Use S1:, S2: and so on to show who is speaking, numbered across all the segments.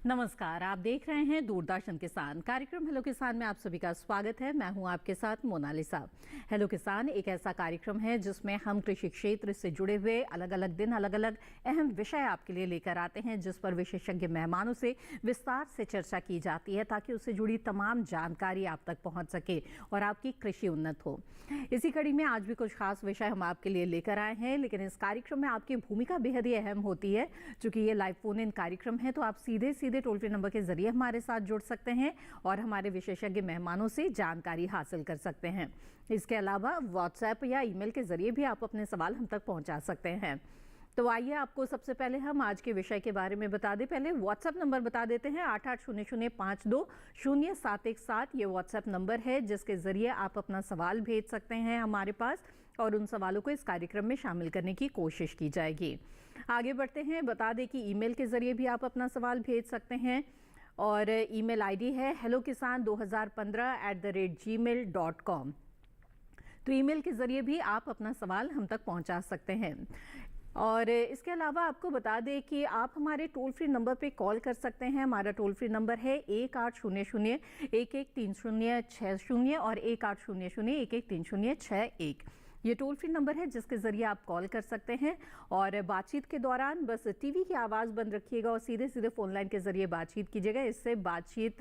S1: नमस्कार, आप देख रहे हैं दूरदर्शन किसान। कार्यक्रम हेलो किसान में आप सभी का स्वागत है। मैं हूं आपके साथ मोनालिसा। हेलो किसान एक ऐसा कार्यक्रम है जिसमें हम कृषि क्षेत्र से जुड़े हुए अलग अलग दिन अलग अलग अहम विषय आपके लिए लेकर आते हैं, जिस पर विशेषज्ञ मेहमानों से विस्तार से चर्चा की जाती है ताकि उससे जुड़ी तमाम जानकारी आप तक पहुंच सके और आपकी कृषि उन्नत हो। इसी कड़ी में आज भी कुछ खास विषय हम आपके लिए लेकर आए हैं, लेकिन इस कार्यक्रम में आपकी भूमिका बेहद ही अहम होती है। चूंकि ये लाइव फोन इन कार्यक्रम है तो आप सीधे सीधे टोल फ्री नंबर के जरिए हमारे साथ जुड़ सकते हैं और हमारे विशेषज्ञ मेहमानों से जानकारी हासिल कर सकते हैं। इसके अलावा व्हाट्सएप या ईमेल के जरिए भी आप अपने सवाल हम तक पहुंचा सकते हैं। तो आइए आपको सबसे पहले हम आज के विषय के बारे में बता दें। पहले व्हाट्सएप नंबर बता देते हैं, 8800520717। ये व्हाट्सएप नंबर है जिसके जरिए आप अपना सवाल भेज सकते हैं हमारे पास और उन सवालों को इस कार्यक्रम में शामिल करने की कोशिश की जाएगी। आगे बढ़ते हैं, बता दें कि ईमेल के जरिए भी आप अपना सवाल भेज सकते हैं और ईमेल आईडी है hellokisan2015@gmail.com। तो ईमेल के जरिए भी आप अपना सवाल हम तक पहुंचा सकते हैं। और इसके अलावा आपको बता दें कि आप हमारे टोल फ्री नंबर पे कॉल कर सकते हैं। हमारा टोल फ्री नंबर है 1800-113060 और 1800-113061। ये टोल फ्री नंबर है जिसके जरिए आप कॉल कर सकते हैं और बातचीत के दौरान बस टीवी की आवाज़ बंद रखिएगा और सीधे सीधे फोन लाइन के जरिए बातचीत कीजिएगा। इससे बातचीत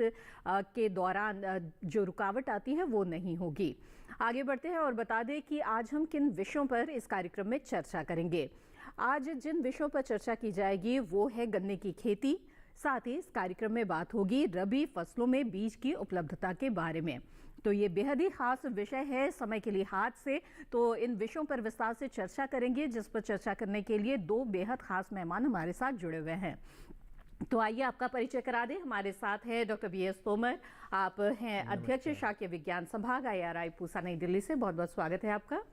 S1: के दौरान जो रुकावट आती है वो नहीं होगी। आगे बढ़ते हैं और बता दें कि आज हम किन विषयों पर इस कार्यक्रम में चर्चा करेंगे। आज जिन विषयों पर चर्चा की जाएगी वो है गन्ने की खेती। साथ ही इस कार्यक्रम में बात होगी रबी फसलों में बीज की उपलब्धता के बारे में। तो ये बेहद ही खास विषय है समय के लिहाज से, तो इन विषयों पर विस्तार से चर्चा करेंगे, जिस पर चर्चा करने के लिए दो बेहद खास मेहमान हमारे साथ जुड़े हुए हैं। तो आइए आपका परिचय करा दें। हमारे साथ है डॉक्टर BS तोमर। आप हैं अध्यक्ष शाकीय विज्ञान संभाग IRI पूसा नई दिल्ली से। बहुत बहुत स्वागत है आपका।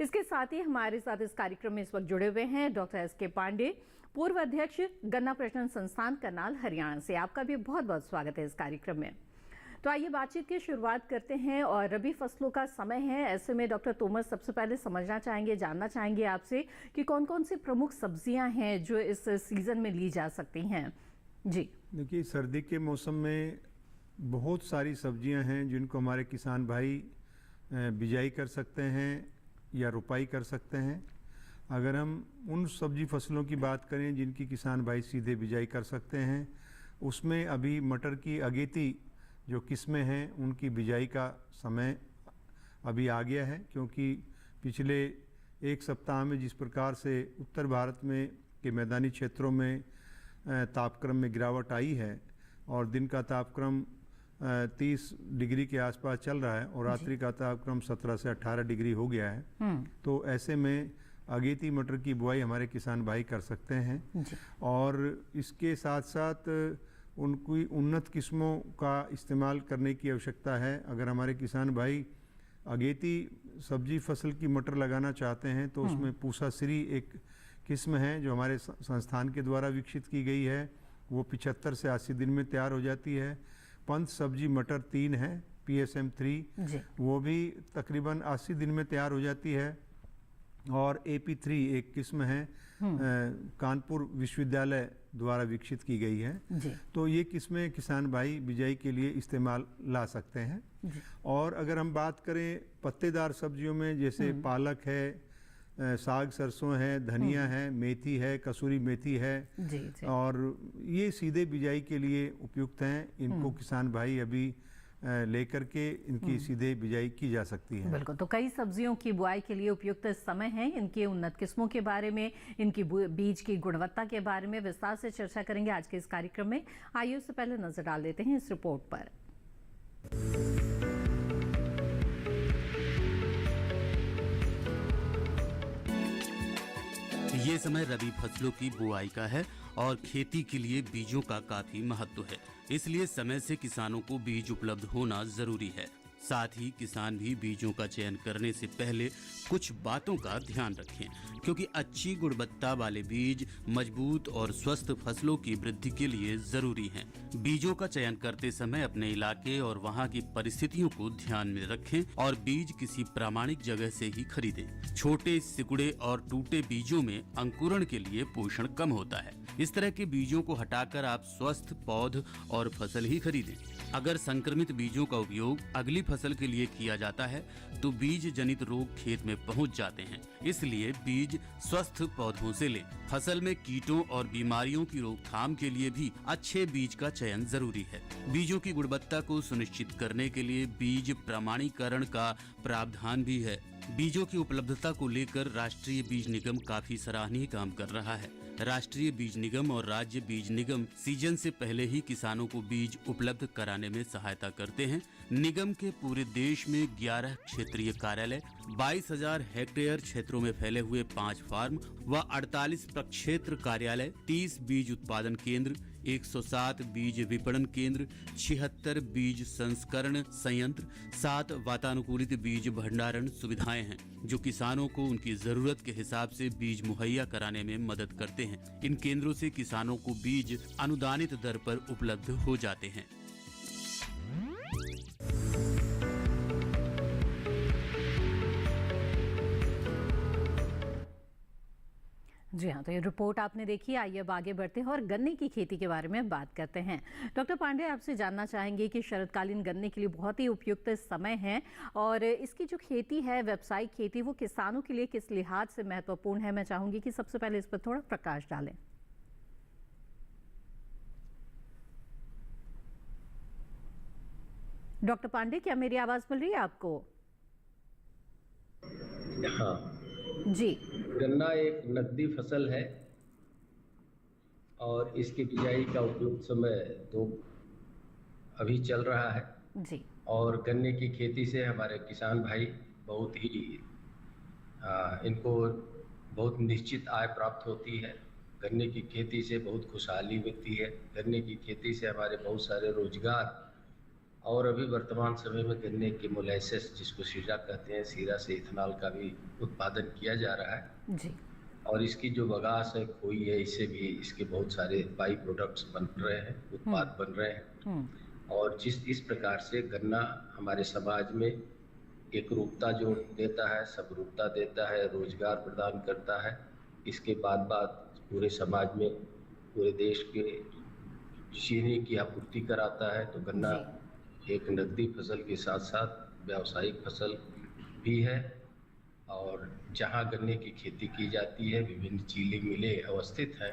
S1: इसके साथ ही हमारे साथ इस कार्यक्रम में इस वक्त जुड़े हुए हैं डॉक्टर SK पांडे, पूर्व अध्यक्ष गन्ना प्रजनन संस्थान करनाल हरियाणा से। आपका भी बहुत बहुत स्वागत है इस कार्यक्रम में। तो आइए बातचीत की शुरुआत करते हैं और रबी फसलों का समय है। ऐसे में डॉक्टर तोमर सबसे पहले समझना चाहेंगे, जानना चाहेंगे आपसे कि कौन कौन सी प्रमुख सब्जियां हैं जो इस सीजन में ली जा सकती हैं। जी
S2: देखिए, सर्दी के मौसम में बहुत सारी सब्जियां हैं जिनको हमारे किसान भाई बिजाई कर सकते हैं या रुपाई कर सकते हैं। अगर हम उन सब्जी फसलों की बात करें जिनकी किसान भाई सीधे बिजाई कर सकते हैं, उसमें अभी मटर की अगेती जो किस्में हैं उनकी बिजाई का समय अभी आ गया है, क्योंकि पिछले एक सप्ताह में जिस प्रकार से उत्तर भारत में के मैदानी क्षेत्रों में तापक्रम में गिरावट आई है और दिन का तापक्रम 30 डिग्री के आसपास चल रहा है और रात्रि का तापक्रम 17 से 18 डिग्री हो गया है, तो ऐसे में अगेती मटर की बुआई हमारे किसान भाई कर सकते हैं। और इसके साथ साथ उनकी उन्नत किस्मों का इस्तेमाल करने की आवश्यकता है। अगर हमारे किसान भाई अगेती सब्जी फसल की मटर लगाना चाहते हैं तो उसमें पूसा श्री एक किस्म है जो हमारे संस्थान के द्वारा विकसित की गई है। वो 75 से 80 दिन में तैयार हो जाती है। पंथ सब्जी मटर 3 है, PSM 3, वो भी तकरीबन 80 दिन में तैयार हो जाती है। और AP3 एक किस्म है, कानपुर विश्वविद्यालय द्वारा विकसित की गई है। तो ये किस्में किसान भाई बिजाई के लिए इस्तेमाल ला सकते हैं। और अगर हम बात करें पत्तेदार सब्जियों में, जैसे पालक है, साग सरसों है, धनिया है, मेथी है, कसूरी मेथी है, और ये सीधे बिजाई के लिए उपयुक्त हैं। इनको किसान भाई अभी लेकर के इनकी सीधे बिजाई की जा सकती है।
S1: बिल्कुल, तो कई सब्जियों की बुआई के लिए उपयुक्त समय है। इनकी उन्नत किस्मों के बारे में, इनकी बीज की गुणवत्ता के बारे में विस्तार से चर्चा करेंगे आज के इस कार्यक्रम में। आइए उससे पहले नजर डाल देते हैं इस रिपोर्ट पर।
S3: ये समय रबी फसलों की बुआई का है और खेती के लिए बीजों का काफी महत्व है। इसलिए समय से किसानों को बीज उपलब्ध होना जरूरी है। साथ ही किसान भी बीजों का चयन करने से पहले कुछ बातों का ध्यान रखें, क्योंकि अच्छी गुणवत्ता वाले बीज मजबूत और स्वस्थ फसलों की वृद्धि के लिए जरूरी हैं। बीजों का चयन करते समय अपने इलाके और वहां की परिस्थितियों को ध्यान में रखें और बीज किसी प्रामाणिक जगह से ही खरीदें। छोटे, सिकुड़े और टूटे बीजों में अंकुरण के लिए पोषण कम होता है। इस तरह के बीजों को हटाकर आप स्वस्थ पौध और फसल ही खरीदें। अगर संक्रमित बीजों का उपयोग अगली फसल के लिए किया जाता है तो बीज जनित रोग खेत में पहुंच जाते हैं। इसलिए बीज स्वस्थ पौधों से लें। फसल में कीटों और बीमारियों की रोकथाम के लिए भी अच्छे बीज का चयन जरूरी है। बीजों की गुणवत्ता को सुनिश्चित करने के लिए बीज प्रमाणीकरण का प्रावधान भी है। बीजों की उपलब्धता को लेकर राष्ट्रीय बीज निगम काफी सराहनीय काम कर रहा है। राष्ट्रीय बीज निगम और राज्य बीज निगम सीजन से पहले ही किसानों को बीज उपलब्ध कराने में सहायता करते हैं। निगम के पूरे देश में 11 क्षेत्रीय कार्यालय, 22,000 हेक्टेयर क्षेत्रों में फैले हुए 5 फार्म व 48 प्रक्षेत्र कार्यालय, 30 बीज उत्पादन केंद्र, 107 बीज विपणन केंद्र, 76 बीज संस्करण संयंत्र, 7 वातानुकूलित बीज भंडारण सुविधाएं हैं, जो किसानों को उनकी जरूरत के हिसाब से बीज मुहैया कराने में मदद करते हैं। इन केंद्रों से किसानों को बीज अनुदानित दर पर उपलब्ध हो जाते हैं।
S1: जी हाँ, तो ये रिपोर्ट आपने देखी। आइए अब आगे बढ़ते हैं और गन्ने की खेती के बारे में बात करते हैं। डॉक्टर पांडे, आपसे जानना चाहेंगे कि शरदकालीन गन्ने के लिए बहुत ही उपयुक्त समय है और इसकी जो खेती है, व्यावसायिक खेती, वो किसानों के लिए किस लिहाज से महत्वपूर्ण है। मैं चाहूंगी कि सबसे पहले इस पर थोड़ा प्रकाश डालें। डॉक्टर पांडे, क्या मेरी आवाज मिल रही है आपको?
S4: हाँ
S1: जी।
S4: गन्ना एक नकदी फसल है और इसकी बिजाई का उपयुक्त समय तो अभी चल रहा है
S1: जी।
S4: और गन्ने की खेती से हमारे किसान भाई बहुत ही इनको बहुत निश्चित आय प्राप्त होती है। गन्ने की खेती से बहुत खुशहाली मिलती है। गन्ने की खेती से हमारे बहुत सारे रोजगार, और अभी वर्तमान समय में गन्ने के मोलेसेस, जिसको शीरा कहते हैं, शीरा से इथेनॉल का भी उत्पादन किया जा रहा है
S1: जी।
S4: और इसकी जो बगास है, खोई है, इससे भी इसके बहुत सारे बाई प्रोडक्ट्स बन रहे हैं, उत्पाद बन रहे हैं। और इस प्रकार से गन्ना हमारे समाज में एक रूपता जो देता है, समरूपता देता है, रोजगार प्रदान करता है। इसके बाद पूरे समाज में, पूरे देश के चीनी की आपूर्ति कराता है। तो गन्ना एक नकदी फसल के साथ साथ व्यावसायिक फसल भी है और जहां गन्ने की खेती की जाती है, विभिन्न चीनी मिलें अवस्थित हैं,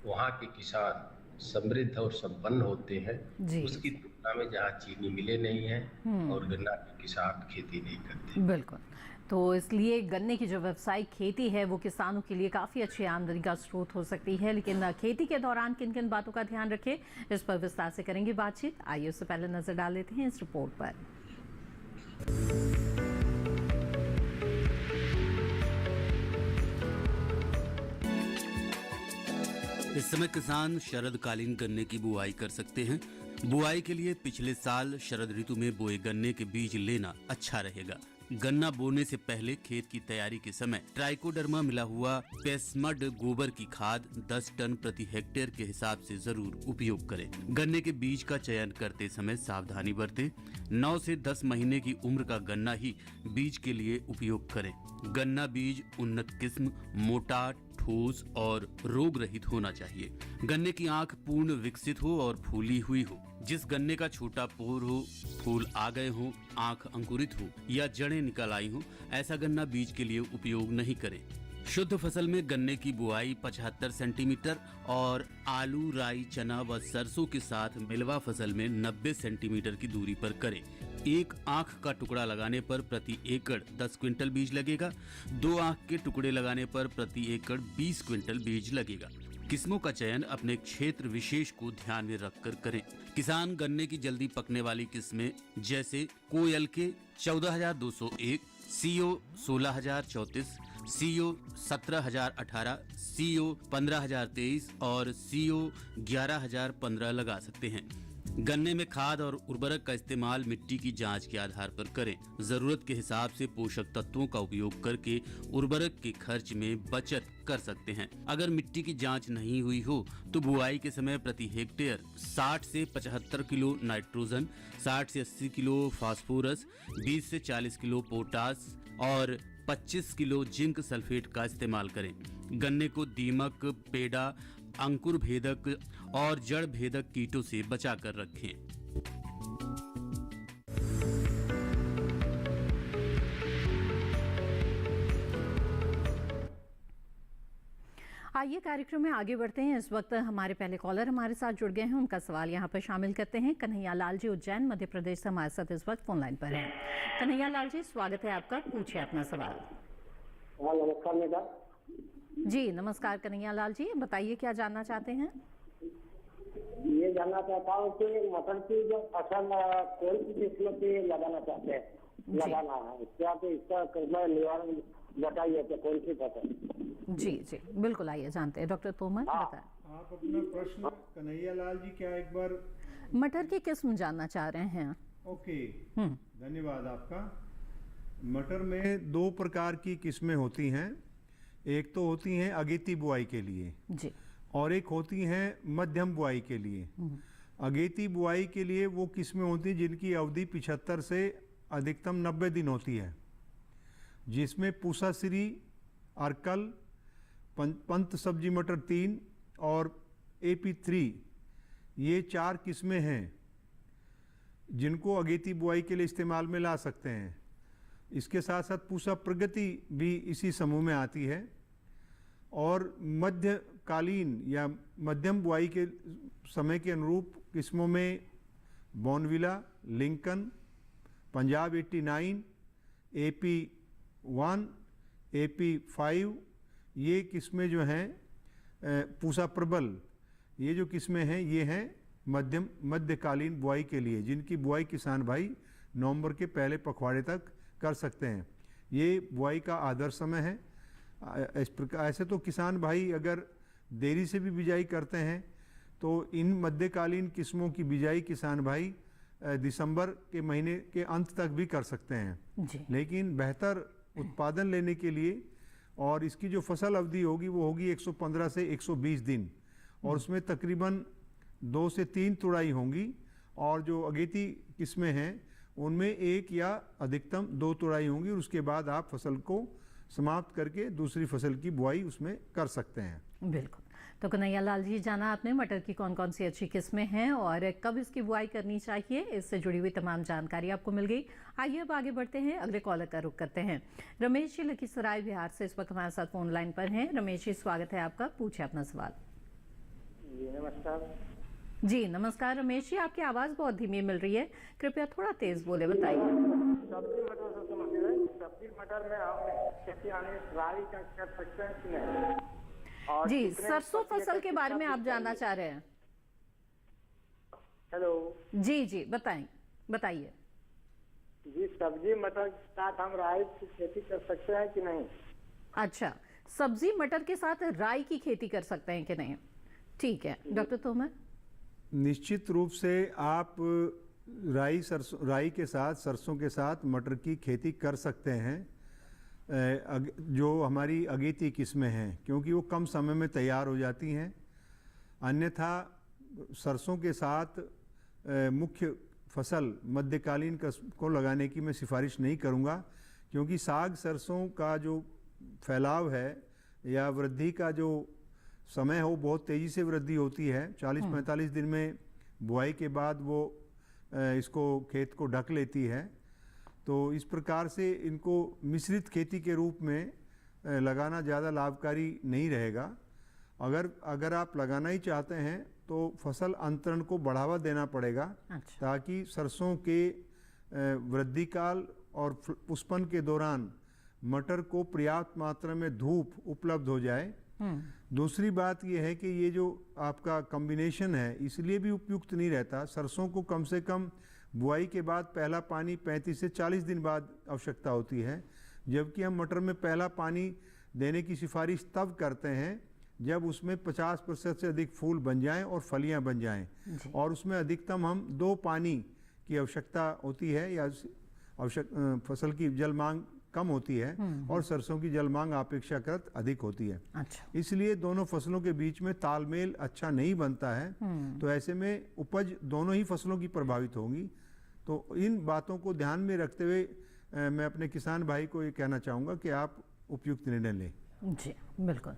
S4: वहां के किसान समृद्ध और संपन्न होते हैं उसकी तुलना में जहां चीनी मिलें नहीं हैं और गन्ना के किसान खेती नहीं करते।
S1: बिल्कुल। तो इसलिए गन्ने की जो व्यावसायिक खेती है वो किसानों के लिए काफ़ी अच्छी आमदनी का स्रोत हो सकती है। लेकिन खेती के दौरान किन किन बातों का ध्यान रखें, इस पर विस्तार से करेंगे बातचीत। आइए उससे पहले नजर डाल लेते हैं इस रिपोर्ट पर।
S3: इस समय किसान शरदकालीन गन्ने की बुआई कर सकते हैं। बुआई के लिए पिछले साल शरद ऋतु में बोए गन्ने के बीज लेना अच्छा रहेगा। गन्ना बोने से पहले खेत की तैयारी के समय ट्राइकोडर्मा मिला हुआ पेस्मड गोबर की खाद 10 टन प्रति हेक्टेयर के हिसाब से जरूर उपयोग करें। गन्ने के बीज का चयन करते समय सावधानी बरतें। 9 से 10 महीने की उम्र का गन्ना ही बीज के लिए उपयोग करें। गन्ना बीज उन्नत किस्म, मोटा, ठोस और रोग रहित होना चाहिए। गन्ने की आंख पूर्ण विकसित हो और फूली हुई हो। जिस गन्ने का छोटा पोर हो, फूल आ गए हो, आंख अंकुरित हो या जड़ें निकल आई हो, ऐसा गन्ना बीज के लिए उपयोग नहीं करें। शुद्ध फसल में गन्ने की बुआई 75 सेंटीमीटर और आलू, राई, चना व सरसों के साथ मिलवा फसल में 90 सेंटीमीटर की दूरी पर करें। एक आंख का टुकड़ा लगाने पर प्रति एकड़ 10 क्विंटल बीज लगेगा। 2 आंख के टुकड़े लगाने पर प्रति एकड़ 20 क्विंटल बीज लगेगा। किस्मों का चयन अपने क्षेत्र विशेष को ध्यान में रखकर करें। किसान गन्ने की जल्दी पकने वाली किस्में जैसे कोयल के 14,201, CO 16,034, CO 17,018, CO 15,023 और CO 11,015 लगा सकते हैं। गन्ने में खाद और उर्वरक का इस्तेमाल मिट्टी की जांच के आधार पर करें। जरूरत के हिसाब से पोषक तत्वों का उपयोग करके उर्वरक के खर्च में बचत कर सकते हैं। अगर मिट्टी की जांच नहीं हुई हो तो बुआई के समय प्रति हेक्टेयर 60 से 75 किलो नाइट्रोजन, 60 से 80 किलो फास्फोरस, 20 से 40 किलो पोटास और 25 किलो जिंक सल्फेट का इस्तेमाल करें। गन्ने को दीमक, पेड़ा, अंकुर भेदक और जड़ भेदक कीटों से बचाकर रखें।
S1: आइए कार्यक्रम में आगे बढ़ते हैं। इस वक्त हमारे पहले कॉलर हमारे साथ जुड़ गए हैं, उनका सवाल यहाँ पर शामिल करते हैं। कन्हैया लाल जी उज्जैन मध्य प्रदेश से हमारे साथ इस वक्त फोन लाइन पर हैं। कन्हैया लाल जी, स्वागत है आपका, पूछिए अपना सवाल।
S5: नमस्कार मैडम।
S1: जी नमस्कार कन्हैया लाल जी, बताइए क्या जानना चाहते हैं।
S5: ये जानना चाहता हूँ कि मटर की जो फसल कौन सी किस्म की लगाना चाहते हैं, लगाना है क्या, तो इसका कृपया निवारण बताइए कि कौन सी फसल।
S1: जी जी बिल्कुल, आइए जानते हैं। डॉक्टर तोमर बताएं।
S2: आप अपना प्रश्न कन्हैया लाल जी क्या एक बार
S1: मटर की किस्म जानना चाह रहे हैं।
S2: ओके, धन्यवाद आपका। मटर में दो प्रकार की किस्में होती हैं। एक तो होती हैं अगेती बुआई के लिए
S1: जी,
S2: और एक होती हैं मध्यम बुआई के लिए। अगेती बुआई के लिए वो किस्में होती हैं जिनकी अवधि 75 से अधिकतम 90 दिन होती है, जिसमें पूसा श्री, अर्कल, पंत सब्जी मटर 3 और AP3 ये 4 किस्में हैं जिनको अगेती बुआई के लिए इस्तेमाल में ला सकते हैं। इसके साथ साथ पूसा प्रगति भी इसी समूह में आती है। और मध्यकालीन या मध्यम बुआई के समय के अनुरूप किस्मों में बॉर्नविला, लिंकन, पंजाब 89, AP1, AP5 ये किस्में जो हैं, पूसा प्रबल, ये जो किस्में हैं ये हैं मध्यकालीन बुआई के लिए, जिनकी बुआई किसान भाई नवंबर के पहले पखवाड़े तक कर सकते हैं। ये बुआई का आदर्श समय है। इस प्रकार ऐसे तो किसान भाई अगर देरी से भी बिजाई करते हैं तो इन मध्यकालीन किस्मों की बिजाई किसान भाई दिसंबर के महीने के अंत तक भी कर सकते हैं
S1: जी।
S2: लेकिन बेहतर उत्पादन लेने के लिए और इसकी जो फसल अवधि होगी वो होगी 115 से 120 दिन और उसमें तकरीबन 2 से 3 तुड़ाई होंगी। और जो अगेती किस्में हैं उनमें 1 या अधिकतम 2 तुड़ाई होंगी और उसके बाद आप फसल को समाप्त करके दूसरी फसल की बुआई उसमें कर सकते हैं।
S1: बिल्कुल। तो कन्हैया लाल जी, जाना आपने मटर की कौन कौन सी अच्छी किस्में हैं और कब इसकी बुआई करनी चाहिए, इससे जुड़ी हुई तमाम जानकारी आपको मिल गई। आइए अब आगे बढ़ते हैं, अगले कॉलर का रुख करते हैं। रमेश जी लखीसराय बिहार से इस वक्त हमारे साथ फोन लाइन पर हैं। रमेश जी, स्वागत है आपका, पूछे अपना सवाल।
S5: जी नमस्कार।
S1: जी नमस्कार रमेश जी, आपकी आवाज़ बहुत धीमी मिल रही है, कृपया थोड़ा तेज बोले, बताइए।
S5: सब्जी मटर से समझिए, सब्जी मटर में हम खेती यानी राई का कर सकते हैं कि नहीं? और
S1: जी,
S5: कितने
S1: सरसों
S5: फसल
S1: फसल के बारे में आप जानना चाह रहे हैं।
S5: हेलो
S1: जी जी बताइए।
S5: जी, सब्जी मटर के साथ हम राई की खेती कर सकते हैं कि नहीं?
S1: अच्छा, सब्जी मटर के साथ राई की खेती कर सकते हैं कि नहीं, ठीक है। डॉक्टर तोमर।
S2: निश्चित रूप से आप राई के साथ, सरसों के साथ मटर की खेती कर सकते हैं, जो हमारी अगेती किस्में हैं, क्योंकि वो कम समय में तैयार हो जाती हैं। अन्यथा सरसों के साथ मुख्य फसल मध्यकालीन को लगाने की मैं सिफारिश नहीं करूंगा, क्योंकि साग सरसों का जो फैलाव है या वृद्धि का जो समय हो बहुत तेज़ी से वृद्धि होती है। 40-45 दिन में बुआई के बाद वो इसको खेत को ढक लेती है। तो इस प्रकार से इनको मिश्रित खेती के रूप में लगाना ज़्यादा लाभकारी नहीं रहेगा। अगर आप लगाना ही चाहते हैं तो फसल अंतरण को बढ़ावा देना पड़ेगा।
S1: अच्छा।
S2: ताकि सरसों के वृद्धि काल और पुष्पन के दौरान मटर को पर्याप्त मात्रा में धूप उपलब्ध हो जाए दूसरी बात ये है कि ये जो आपका कॉम्बिनेशन है इसलिए भी उपयुक्त नहीं रहता। सरसों को कम से कम बुआई के बाद पहला पानी 35 से 40 दिन बाद आवश्यकता होती है, जबकि हम मटर में पहला पानी देने की सिफारिश तब करते हैं जब उसमें 50% से अधिक फूल बन जाएं और फलियां बन जाएं, और उसमें अधिकतम हम 2 पानी की आवश्यकता होती है या फसल की जल मांग कम होती है और सरसों की जल मांग अपेक्षाकृत अधिक होती है।
S1: अच्छा।
S2: इसलिए दोनों फसलों के बीच में तालमेल अच्छा नहीं बनता है, तो ऐसे में उपज दोनों ही फसलों की प्रभावित होगी। तो इन बातों को ध्यान में रखते हुए मैं अपने किसान भाई को ये कहना चाहूँगा कि आप उपयुक्त निर्णय लें।
S1: जी बिल्कुल।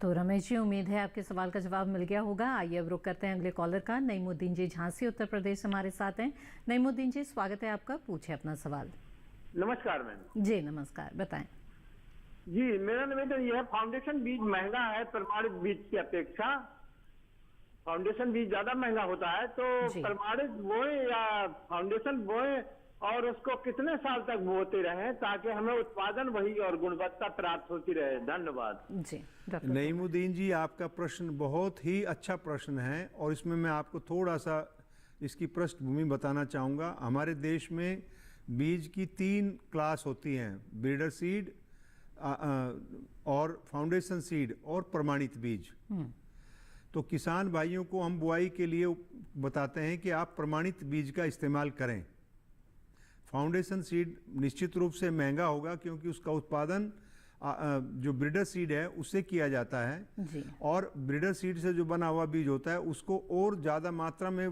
S1: तो रमेश जी, उम्मीद है आपके सवाल का जवाब मिल गया होगा। आइए अब रुक करते हैं अगले कॉलर का। नईमुद्दीन जी झांसी उत्तर प्रदेश से हमारे साथ हैं। नईमुद्दीन जी, स्वागत है आपका, पूछे अपना सवाल।
S5: नमस्कार मैम।
S1: जी नमस्कार, बताएं।
S5: जी, मेरा निवेदन यह है, फाउंडेशन बीज महंगा है प्रमाणित बीज की अपेक्षा। फाउंडेशन बीज ज्यादा महंगा होता है, तो
S1: जी।
S5: प्रमाणित बोए या फाउंडेशन बोए और उसको कितने साल तक बोते रहें ताकि हमें उत्पादन वही और गुणवत्ता प्राप्त होती रहे। धन्यवाद।
S1: जी डॉक्टर।
S2: नईमुद्दीन जी, आपका प्रश्न बहुत ही अच्छा प्रश्न है और इसमें मैं आपको थोड़ा सा इसकी पृष्ठभूमि बताना चाहूँगा। हमारे देश में बीज की 3 क्लास होती हैं, ब्रीडर सीड और फाउंडेशन सीड और प्रमाणित बीज। तो किसान भाइयों को हम बुआई के लिए बताते हैं कि आप प्रमाणित बीज का इस्तेमाल करें। फाउंडेशन सीड निश्चित रूप से महंगा होगा क्योंकि उसका उत्पादन जो ब्रीडर सीड है उससे किया जाता है
S1: जी।
S2: और ब्रीडर सीड से जो बना हुआ बीज होता है उसको और ज़्यादा मात्रा में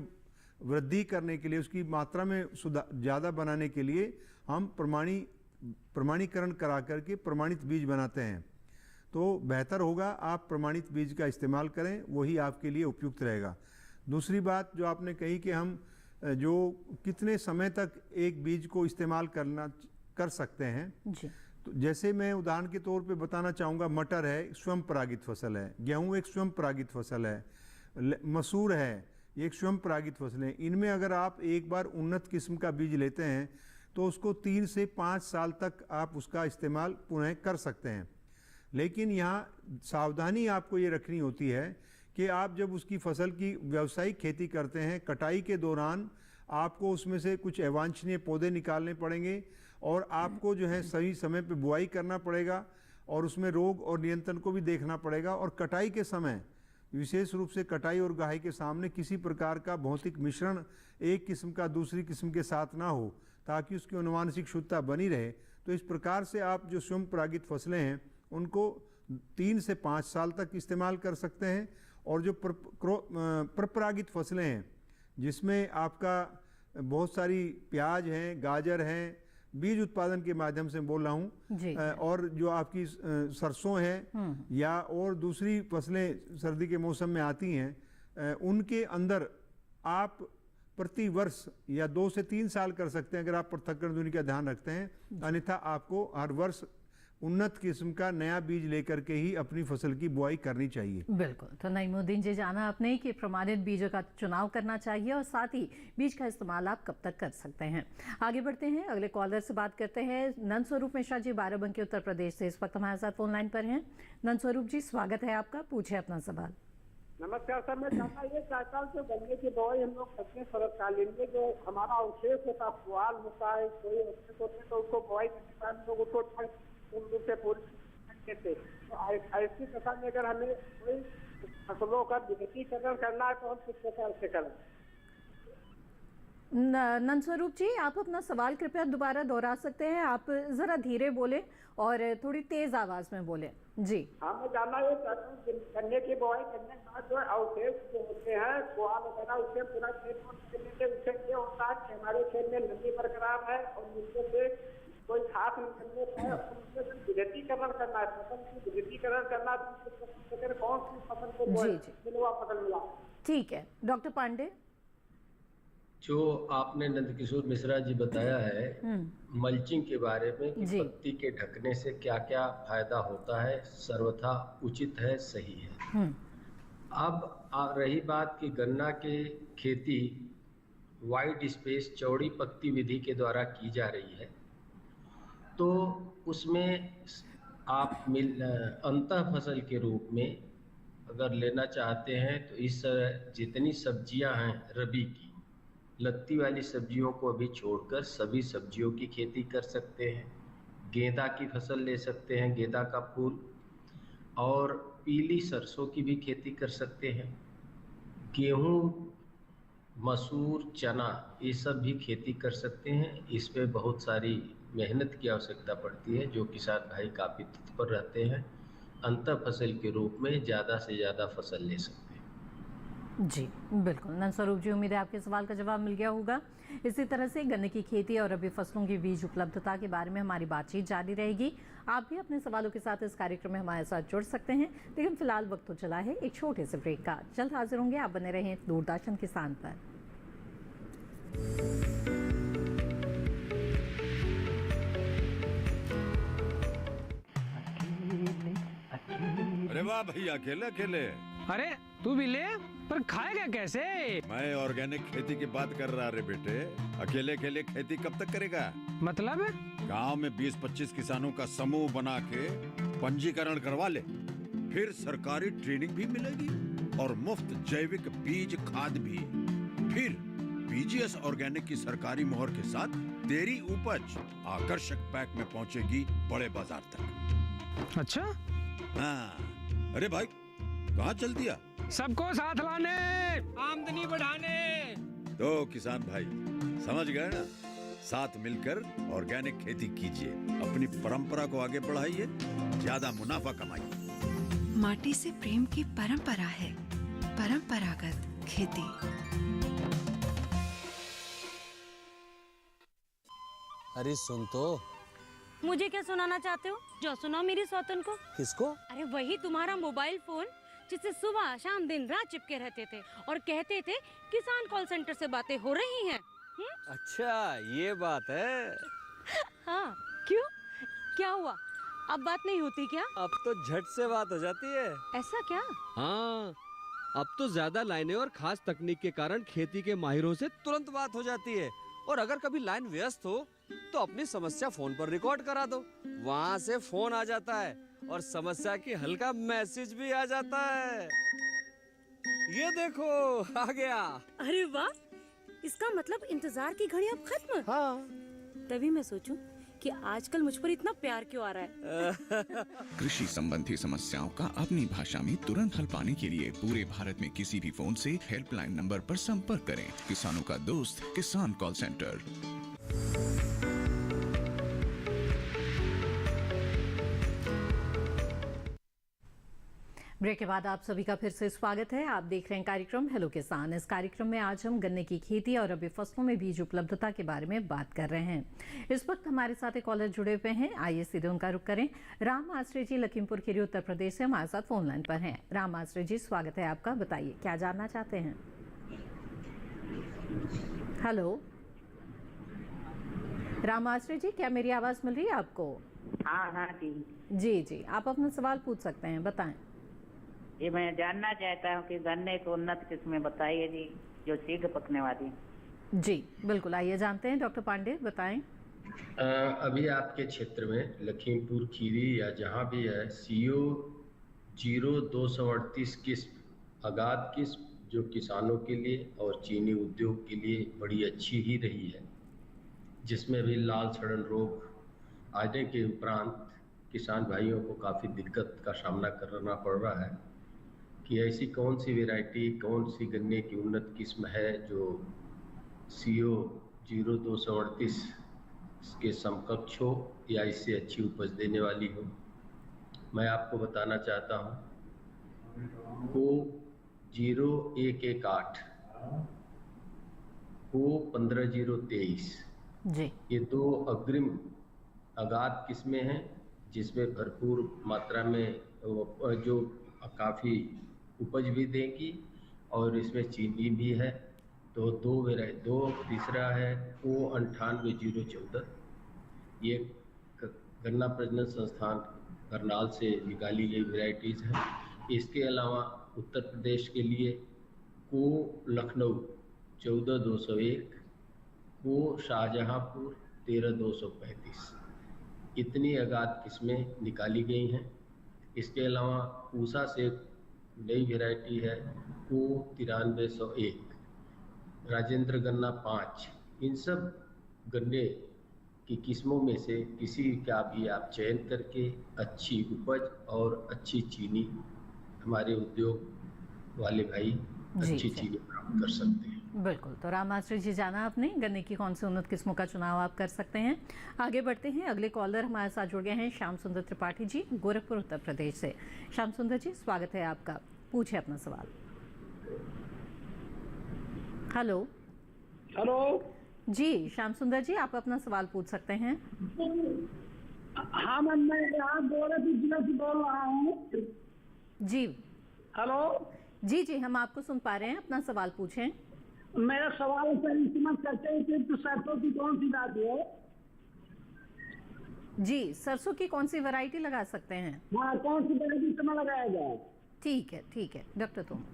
S2: वृद्धि करने के लिए, उसकी मात्रा में ज़्यादा बनाने के लिए हम प्रमाणीकरण करा करके प्रमाणित बीज बनाते हैं। तो बेहतर होगा आप प्रमाणित बीज का इस्तेमाल करें, वही आपके लिए उपयुक्त रहेगा। दूसरी बात जो आपने कही कि हम जो कितने समय तक एक बीज को इस्तेमाल कर सकते हैं,
S1: जी।
S2: तो जैसे मैं उदाहरण के तौर पे बताना चाहूँगा, मटर है, स्वयं परागित फसल है, गेहूँ एक स्वयं परागित फसल है, मसूर है, ये एक स्वयं परागित फसल है। इनमें अगर आप एक बार उन्नत किस्म का बीज लेते हैं तो उसको 3 से 5 साल तक आप उसका इस्तेमाल पुनः कर सकते हैं। लेकिन यहाँ सावधानी आपको ये रखनी होती है कि आप जब उसकी फसल की व्यावसायिक खेती करते हैं, कटाई के दौरान आपको उसमें से कुछ अवांछनीय पौधे निकालने पड़ेंगे और आपको जो है सही समय पे बुआई करना पड़ेगा और उसमें रोग और नियंत्रण को भी देखना पड़ेगा। और कटाई के समय विशेष रूप से कटाई और गाही के सामने किसी प्रकार का भौतिक मिश्रण एक किस्म का दूसरी किस्म के साथ ना हो, ताकि उसकी अनुवांशिक शुद्धता बनी रहे। तो इस प्रकार से आप जो स्वयं परागित फसलें हैं उनको 3 से 5 साल तक इस्तेमाल कर सकते हैं, और जो परपरागित फसलें हैं जिसमें आपका बहुत सारी प्याज हैं, गाजर हैं, बीज उत्पादन के माध्यम से बोल रहा हूँ, और जो आपकी सरसों है या और दूसरी फसलें सर्दी के मौसम में आती हैं, उनके अंदर आप प्रति वर्ष या 2 से 3 साल कर सकते हैं अगर आप पृथक्करण दूरी का ध्यान रखते हैं। अन्यथा आपको हर वर्ष उन्नत किस्म का नया बीज लेकर के ही अपनी फसल की बुआई करनी चाहिए।
S1: बिल्कुल। तो नईमुद्दीन जी, जाना आपने कि प्रमाणित बीजों का चुनाव करना चाहिए और साथ ही बीज का इस्तेमाल आप कब तक कर सकते हैं। आगे बढ़ते हैं, अगले कॉलर से बात करते हैं। नंदस्वरूप मिश्रा जी बाराबंकी उत्तर प्रदेश से इस वक्त हमारे साथ फोन लाइन पर हैं। नंदस्वरूप जी, स्वागत है आपका, पूछे अपना सवाल।
S5: नमस्कार सर, मैं ये चाहता हूँ कि गन्ने की दवाई हम लोग करते हैं शरतकालीन में, जो हमारा अवशेष होता है, पुआल होता है, कोई अवशेष होते हैं, तो उसको दवाई करने के बाद लोग उसको से पूरी देते। तो ऐसी दशा में अगर हमें कोई फसलों का विद्युतीकरण करना है तो हम किस प्रकार से करें?
S1: नंदस्वरूप जी, आप अपना सवाल कृपया दोबारा दोहरा सकते हैं? आप जरा धीरे बोले और थोड़ी तेज आवाज में बोले। जी
S5: हाँ, मैं जानना ये चाहता हूँ गन्ने की बुआई करने के बाद जो अवशेष जो होते हैं पुआल वगैरह, उससे पूरा खेत को उससे ये होता है कि हमारे खेत में नमी बरकरार है और नीचे से कोई खास निकलने है, उसमें विद्युतीकरण करना है, फसल की विद्युतीकरण करना है, तो कौन सी फसल को मिलवा फसल मिला?
S1: ठीक है, डॉक्टर पांडे।
S4: जो आपने नंदकिशोर मिश्रा जी बताया है मल्चिंग के बारे में कि पत्ती के ढकने से क्या क्या फायदा होता है, सर्वथा उचित है, सही है। अब रही बात कि गन्ना की खेती वाइड स्पेस चौड़ी पत्ती विधि के द्वारा की जा रही है, तो उसमें आप अंतः फसल के रूप में अगर लेना चाहते हैं तो इस जितनी सब्जियां हैं रबी की, लत्ती वाली सब्जियों को अभी छोड़कर सभी सब्जियों की खेती कर सकते हैं। गेंदा की फसल ले सकते हैं, गेंदा का फूल, और पीली सरसों की भी खेती कर सकते हैं। गेहूँ, मसूर, चना, ये सब भी खेती कर सकते हैं। इसमें बहुत सारी मेहनत की आवश्यकता पड़ती है, जो किसान भाई काफ़ी तत्पर रहते हैं, अंतर फसल के रूप में ज़्यादा से ज़्यादा फसल ले सकते हैं।
S1: जी बिल्कुल नंदस्वरूप जी, उम्मीद है आपके सवाल का जवाब मिल गया होगा। इसी तरह से गन्ने की खेती और रबी फसलों की बीज उपलब्धता के बारे में हमारी बातचीत जारी रहेगी। आप भी अपने सवालों के साथ इस कार्यक्रम में हमारे साथ जुड़ सकते हैं, लेकिन फिलहाल वक्त तो चला है एक छोटे से ब्रेक का। जल्द हाजिर होंगे, आप बने रहें दूरदर्शन किसान पर।
S6: अरे वाह भैया, अकेले अकेले।
S7: अरे तू भी ले, पर खाएगा कैसे?
S6: मैं ऑर्गेनिक खेती की बात कर रहा रे बेटे। अकेले अकेले खेती कब तक करेगा?
S7: मतलब?
S6: गांव में 20-25 किसानों का समूह बना के पंजीकरण करवा ले, फिर सरकारी ट्रेनिंग भी मिलेगी और मुफ्त जैविक बीज खाद भी। फिर बीजीएस ऑर्गेनिक की सरकारी मोहर के साथ तेरी उपज आकर्षक पैक में पहुंचेगी बड़े बाजार तक।
S7: अच्छा?
S6: हाँ। अरे भाई, कहाँ चल दिया?
S7: सबको साथ लाने, आमदनी बढ़ाने।
S6: तो किसान भाई समझ गए ना? साथ मिलकर ऑर्गेनिक खेती कीजिए, अपनी परंपरा को आगे बढ़ाइए, ज्यादा मुनाफा कमाइए।
S8: माटी से प्रेम की परंपरा है परंपरागत खेती।
S9: अरे सुन तो।
S10: मुझे क्या सुनाना चाहते हो? जो सुनाओ मेरी सौतन को।
S9: किसको?
S10: अरे वही तुम्हारा मोबाइल फोन, जिससे सुबह शाम दिन रात चिपके रहते थे और कहते थे किसान कॉल सेंटर से बातें हो रही हैं।
S9: अच्छा ये बात है।
S10: हाँ, क्यों? क्या हुआ? अब बात नहीं होती क्या?
S9: अब तो झट से बात हो जाती है।
S10: ऐसा क्या?
S9: हाँ, अब तो ज्यादा लाइनें और खास तकनीक के कारण खेती के माहिरों से तुरंत बात हो जाती है। और अगर कभी लाइन व्यस्त हो तो अपनी समस्या फोन पर रिकॉर्ड करा दो, वहाँ से फोन आ जाता है और समस्या की हल का मैसेज भी आ जाता है। ये देखो आ गया।
S10: अरे वाह, इसका मतलब इंतजार की घड़ी अब खत्म।
S9: हाँ।
S10: तभी मैं सोचूं कि आजकल मुझ पर इतना प्यार क्यों आ रहा है।
S11: कृषि संबंधी समस्याओं का अपनी भाषा में तुरंत हल पाने के लिए पूरे भारत में किसी भी फोन से हेल्पलाइन नंबर पर संपर्क करें। किसानों का दोस्त किसान कॉल सेंटर।
S1: ब्रेक के बाद आप सभी का फिर से स्वागत है। आप देख रहे हैं कार्यक्रम हेलो किसान। इस कार्यक्रम में आज हम गन्ने की खेती और रबी फसलों में बीज उपलब्धता के बारे में बात कर रहे हैं। इस वक्त हमारे साथ एक कॉलर जुड़े हुए हैं, आइए सीधे उनका रुख करें। राम आश्रय जी लखीमपुर खीरी उत्तर प्रदेश से हमारे साथ फोन लाइन पर हैं। राम आश्रय जी, स्वागत है आपका, बताइए क्या जानना चाहते हैं? हेलो राम आश्रय जी, क्या मेरी आवाज मिल रही है आपको?
S12: हाँ हाँ जी
S1: जी जी, आप अपना सवाल पूछ सकते हैं, बताएं।
S12: ये मैं जानना चाहता हूँ कि गन्ने को उन्नत किस्में बताइए जी, जो शीघ्र पकने वाली।
S1: जी बिल्कुल, आइए जानते हैं। डॉक्टर पांडे बताएं।
S4: अभी आपके क्षेत्र में लखीमपुर खीरी या जहाँ भी है, CO 0238 किस्म आगाद किस्म, जो किसानों के लिए और चीनी उद्योग के लिए बड़ी अच्छी ही रही है, जिसमें भी लाल सड़न रोग आने के उपरांत किसान भाइयों को काफ़ी दिक्कत का सामना करना पड़ रहा है कि ऐसी कौन सी वैरायटी, कौन सी गन्ने की उन्नत किस्म है जो CO 0238 के समकक्ष हो या इससे अच्छी उपज देने वाली हो। मैं आपको बताना चाहता हूँ को 0118 को 15023
S1: जी,
S4: ये दो अग्रिम आगाद किस्में हैं, जिसमें भरपूर मात्रा में जो काफ़ी उपज भी देगी और इसमें चीनी भी है। तो दो तीसरा है को 98-014, ये गन्ना प्रजनन संस्थान करनाल से निकाली गई वैरायटीज़ है। इसके अलावा उत्तर प्रदेश के लिए को लखनऊ 14201, को शाहजहांपुर 13235, इतनी अगाध किस्में निकाली गई हैं। इसके अलावा पूसा से नई वैरायटी है वो 9301, राजेंद्र गन्ना 5। इन सब गन्ने की किस्मों में से किसी का भी आप चयन करके अच्छी उपज और अच्छी चीनी हमारे उद्योग वाले भाई अच्छी चीनी प्राप्त कर सकते हैं।
S1: बिल्कुल। तो राम मास्टर जी, जाना आपने गन्ने की कौन सी उन्नत किस्मों का चुनाव आप कर सकते हैं। आगे बढ़ते हैं, अगले कॉलर हमारे साथ जुड़ गए हैं श्याम सुंदर त्रिपाठी जी, गोरखपुर उत्तर प्रदेश से। श्याम सुंदर जी, स्वागत है आपका, पूछे अपना सवाल। हेलो
S5: हेलो
S1: जी, श्याम सुंदर जी, आप अपना सवाल पूछ सकते हैं।
S5: हाँ मैम, मैं यहाँ गोरखपुर जिला से बोल रहा हूँ।
S1: जी
S5: हेलो
S1: जी जी, हम आपको सुन पा रहे हैं, अपना सवाल पूछें।
S5: मेरा सवाल है सर, इस समय सरसों की सरसों की कौन सी जाति है?
S1: जी, सरसों की कौन सी वैरायटी लगा सकते हैं?
S5: हाँ, कौन सी वैरायटी समय लगाया जाए?
S1: ठीक है डॉक्टर तुम।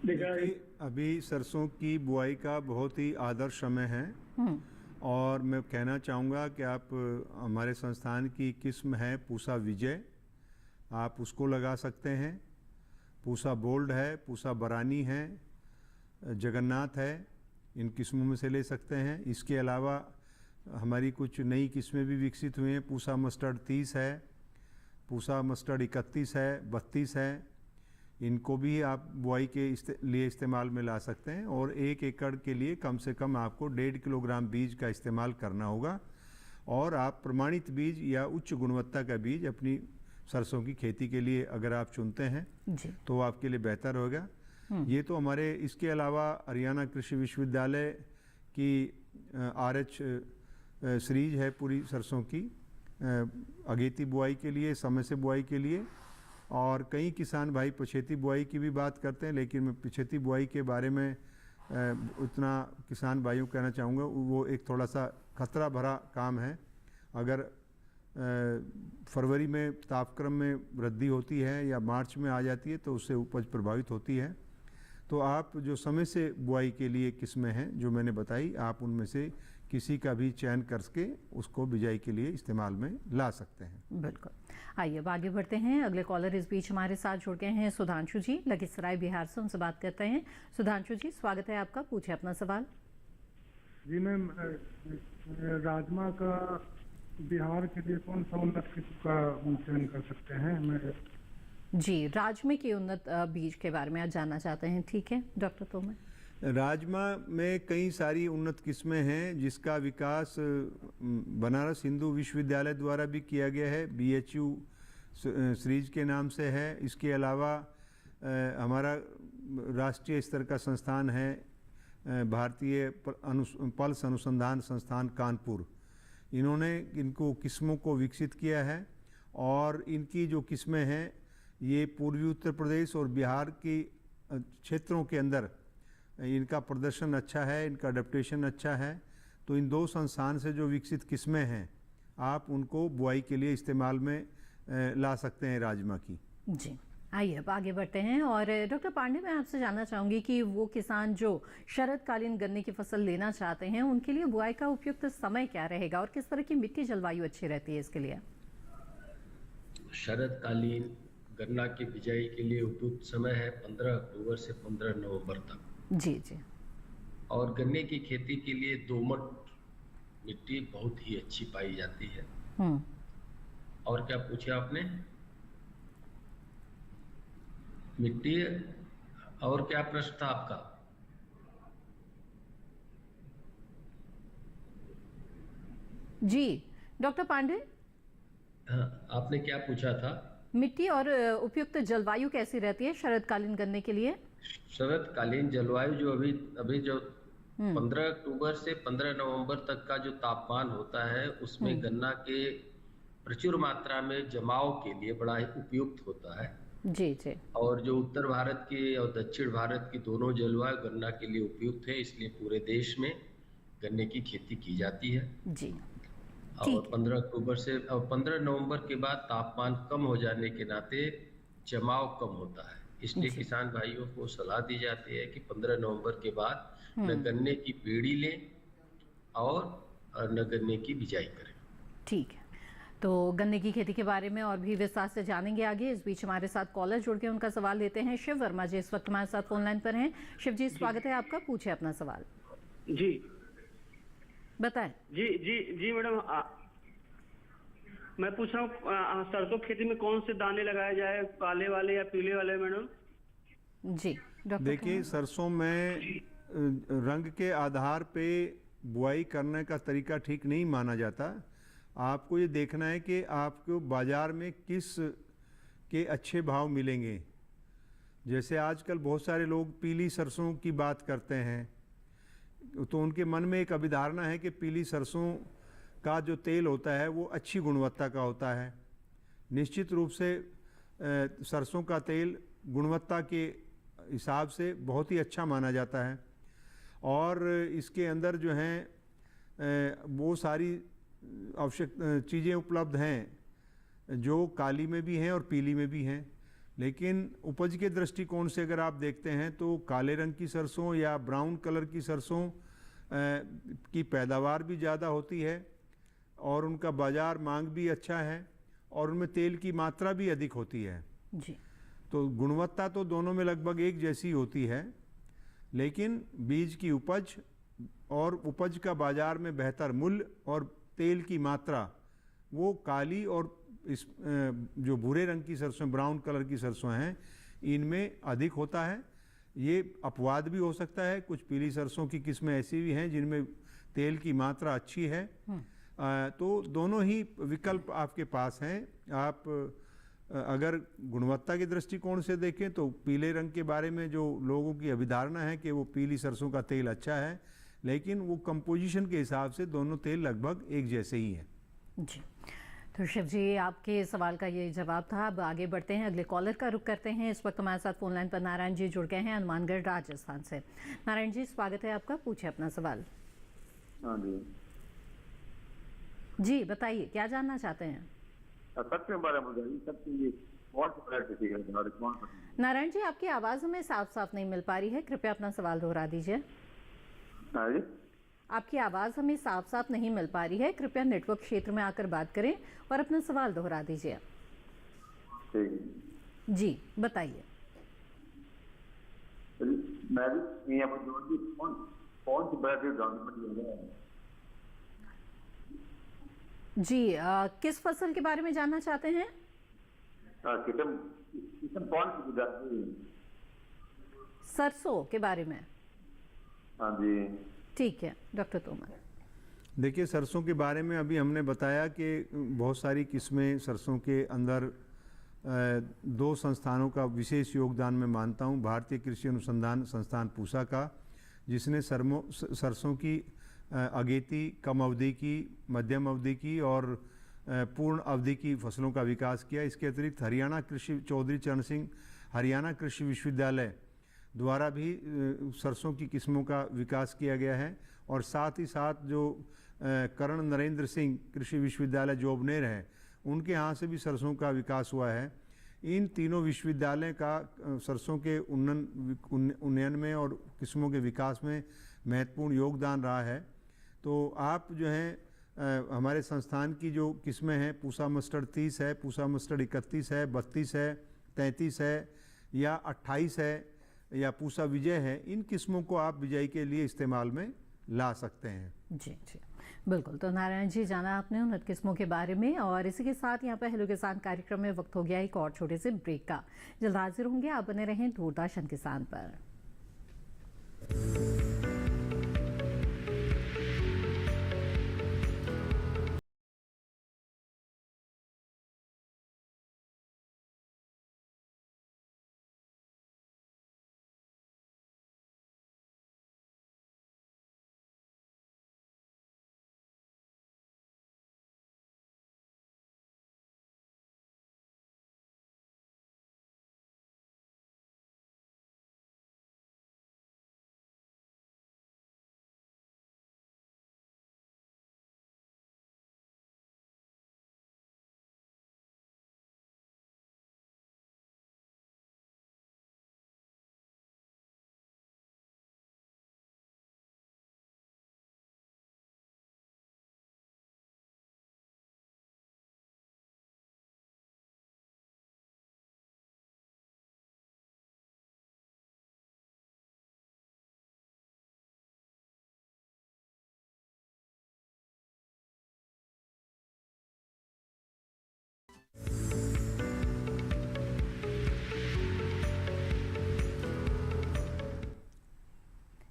S2: देखिए, अभी सरसों की बुआई का बहुत ही आदर्श समय है और मैं कहना चाहूँगा कि आप हमारे संस्थान की किस्म है पूसा विजय, आप उसको लगा सकते हैं। पूसा बोल्ड है, पूसा बरानी है, जगन्नाथ है, इन किस्मों में से ले सकते हैं। इसके अलावा हमारी कुछ नई किस्में भी विकसित हुई हैं। पूसा मस्टर्ड 30 है, पूसा मस्टर्ड 31 है, 32 है। इनको भी आप बुआई के लिए इस्तेमाल में ला सकते हैं और 1 एकड़ के लिए कम से कम आपको 1.5 किलोग्राम बीज का इस्तेमाल करना होगा। और आप प्रमाणित बीज या उच्च गुणवत्ता का बीज अपनी सरसों की खेती के लिए अगर आप चुनते हैं तो आपके लिए बेहतर होगा। ये तो हमारे, इसके अलावा हरियाणा कृषि विश्वविद्यालय की RH सीरीज है पूरी सरसों की, अगेती बुआई के लिए, समय से बुआई के लिए। और कई किसान भाई पछेती बुआई की भी बात करते हैं, लेकिन मैं पछेती बुआई के बारे में उतना किसान भाइयों को कहना चाहूँगा, वो एक थोड़ा सा खतरा भरा काम है। अगर फरवरी में तापक्रम में वृद्धि होती है या मार्च में आ जाती है तो उससे उपज प्रभावित होती है। तो आप जो समय से बुआई के लिए किस्में हैं जो मैंने बताई, आप उनमें से किसी का भी चयन करके उसको बिजाई के लिए इस्तेमाल में ला सकते हैं।
S1: बिल्कुल। आइए अब आगे बढ़ते हैं, अगले कॉलर इस बीच हमारे साथ जुड़ गए हैं सुधांशु जी, लखीसराय बिहार से, उनसे बात करते हैं। सुधांशु जी, स्वागत है आपका, पूछे अपना सवाल।
S13: जी मैम, राजमा का बिहार के लिए कौन सा उन्नत किस्म का चयन कर सकते हैं? मैं
S1: जी, राजमे के उन्नत बीज के बारे में आज जानना चाहते हैं। ठीक है डॉक्टर तोमर।
S2: राजमा में कई सारी उन्नत किस्में हैं जिसका विकास बनारस हिंदू विश्वविद्यालय द्वारा भी किया गया है, BHU सीरीज के नाम से है। इसके अलावा हमारा राष्ट्रीय स्तर का संस्थान है भारतीय पल्स अनुसंधान संस्थान कानपुर, इन्होंने इनको किस्मों को विकसित किया है और इनकी जो किस्में हैं ये पूर्वी उत्तर प्रदेश और बिहार की क्षेत्रों के अंदर इनका प्रदर्शन अच्छा है, इनका अडेप्टेशन अच्छा है। तो इन दो संस्थान से जो विकसित किस्में हैं आप उनको बुआई के लिए इस्तेमाल में ला सकते हैं राजमा की।
S1: जी, आइए अब आगे बढ़ते हैं और डॉक्टर पांडे, मैं आपसे जानना चाहूँगी कि वो किसान जो शरदकालीन गन्ने की फसल लेना चाहते हैं उनके लिए बुआई का उपयुक्त समय क्या रहेगा और किस तरह की मिट्टी जलवायु अच्छी रहती है इसके लिए?
S4: शरदकालीन गन्ना की बिजाई के लिए उपयुक्त समय है 15 अक्टूबर से 15 नवंबर तक।
S1: जी जी।
S4: और गन्ने की खेती के लिए दोमट मिट्टी बहुत ही अच्छी पाई जाती है। और क्या पूछा आपने? मिट्टी, और क्या प्रश्न था आपका?
S1: जी डॉक्टर पांडे,
S4: आपने क्या पूछा था?
S1: मिट्टी और उपयुक्त जलवायु कैसी रहती है शरदकालीन गन्ने के लिए?
S4: शरदकालीन जलवायु जो अभी जो 15 अक्टूबर से 15 नवंबर तक का जो तापमान होता है उसमें गन्ना के प्रचुर मात्रा में जमाव के लिए बड़ा ही उपयुक्त होता है।
S1: जी जी।
S4: और जो उत्तर भारत की और दक्षिण भारत की दोनों जलवायु गन्ना के लिए उपयुक्त है, इसलिए पूरे देश में गन्ने की खेती की जाती है।
S1: जी।
S4: और 15 अक्टूबर से 15 नवंबर के बाद तापमान कम हो जाने के नाते जमाव कम होता है, इसलिए किसान भाइयों को सलाह दी जाती है कि 15 नवंबर के बाद न गन्ने की पेड़ी लें और न गन्ने की बिजाई करें।
S1: ठीक है, तो गन्ने की खेती के बारे में और भी विस्तार से जानेंगे आगे। इस बीच हमारे साथ कॉलर जुड़ के उनका सवाल लेते हैं। शिव वर्मा जी इस वक्त हमारे साथ फोन लाइन पर हैं। शिव जी, स्वागत है आपका, पूछे अपना सवाल।
S14: जी
S1: बताएं।
S14: जी जी जी मैडम, मैं पूछ रहा हूँ सरसों खेती में कौन से दाने लगाए जाए, काले वाले या पीले वाले मैडम?
S1: जी
S2: देखिए, सरसों में रंग के आधार पे बुआई करने का तरीका ठीक नहीं माना जाता। आपको ये देखना है कि आपको बाज़ार में किस के अच्छे भाव मिलेंगे। जैसे आजकल बहुत सारे लोग पीली सरसों की बात करते हैं, तो उनके मन में एक अभिधारणा है कि पीली सरसों का जो तेल होता है वो अच्छी गुणवत्ता का होता है। निश्चित रूप से सरसों का तेल गुणवत्ता के हिसाब से बहुत ही अच्छा माना जाता है और इसके अंदर जो हैं वो सारी आवश्यक चीज़ें उपलब्ध हैं जो काली में भी हैं और पीली में भी हैं। लेकिन उपज के दृष्टिकोण से अगर आप देखते हैं तो काले रंग की सरसों या ब्राउन कलर की सरसों की पैदावार भी ज़्यादा होती है और उनका बाज़ार मांग भी अच्छा है और उनमें तेल की मात्रा भी अधिक होती है।
S1: जी।
S2: तो गुणवत्ता तो दोनों में लगभग एक जैसी होती है, लेकिन बीज की उपज और उपज का बाज़ार में बेहतर मूल्य और तेल की मात्रा वो काली और इस जो भूरे रंग की सरसों, ब्राउन कलर की सरसों हैं, इनमें अधिक होता है। ये अपवाद भी हो सकता है, कुछ पीली सरसों की किस्में ऐसी भी हैं जिनमें तेल की मात्रा अच्छी है। तो दोनों ही विकल्प आपके पास हैं। आप अगर गुणवत्ता के दृष्टिकोण से देखें तो पीले रंग के बारे में जो लोगों की अभिधारणा है कि वो पीली सरसों का तेल अच्छा है, लेकिन वो कंपोजिशन के हिसाब से दोनों तेल लगभग एक जैसे ही हैं।
S1: जी, तो शिव जी आपके सवाल का ये जवाब था। अब आगे बढ़ते हैं, अगले कॉलर का रुख करते हैं। इस वक्त हमारे साथ फोन लाइन पर नारायण जी जुड़ गए हैं हनुमानगढ़ राजस्थान से। नारायण जी, स्वागत है आपका, पूछे अपना सवाल।
S15: हाँ जी
S1: जी, बताइए क्या जानना चाहते हैं?
S15: सबके बारे में
S1: नारायण जी, आपकी आवाज़ हमें साफ साफ नहीं मिल पा रही है, कृपया अपना सवाल दोहरा दीजिए। आपकी आवाज़ हमें साफ साफ नहीं मिल पा रही है, कृपया नेटवर्क क्षेत्र में आकर बात करें और अपना सवाल दोहरा दीजिए। जी बताइए। जी किस फसल के बारे में जानना चाहते हैं? सरसों के बारे में।
S15: हाँ जी,
S1: ठीक है डॉक्टर तोमर।
S2: देखिए, सरसों के बारे में अभी हमने बताया कि बहुत सारी किस्में सरसों के अंदर दो संस्थानों का विशेष योगदान मैं मानता हूं। भारतीय कृषि अनुसंधान संस्थान पूसा का, जिसने सरसों की अगेती, कम अवधि की, मध्यम अवधि की और पूर्ण अवधि की फसलों का विकास किया। इसके अतिरिक्त हरियाणा कृषि, चौधरी चरण सिंह हरियाणा कृषि विश्वविद्यालय द्वारा भी सरसों की किस्मों का विकास किया गया है और साथ ही साथ जो कर्ण नरेंद्र सिंह कृषि विश्वविद्यालय जोबनेर है, उनके यहाँ से भी सरसों का विकास हुआ है। इन तीनों विश्वविद्यालय का सरसों के उन्नयन में और किस्मों के विकास में महत्वपूर्ण योगदान रहा है। तो आप जो हैं हमारे संस्थान की जो किस्में हैं, पूसा मस्टर्ड 30 है, पूसा मस्टर्ड 31 है, 32 है, 33 है या 28 है या पूसा विजय है, इन किस्मों को आप बिजाई के लिए इस्तेमाल में ला सकते हैं।
S1: जी जी बिल्कुल। तो नारायण जी, जाना आपने उन्नत किस्मों के बारे में, और इसी के साथ यहाँ पर हेलो किसान कार्यक्रम में वक्त हो गया एक और छोटे से ब्रेक का। जल्द हाजिर होंगे, आप बने रहें दूरदर्शन किसान पर।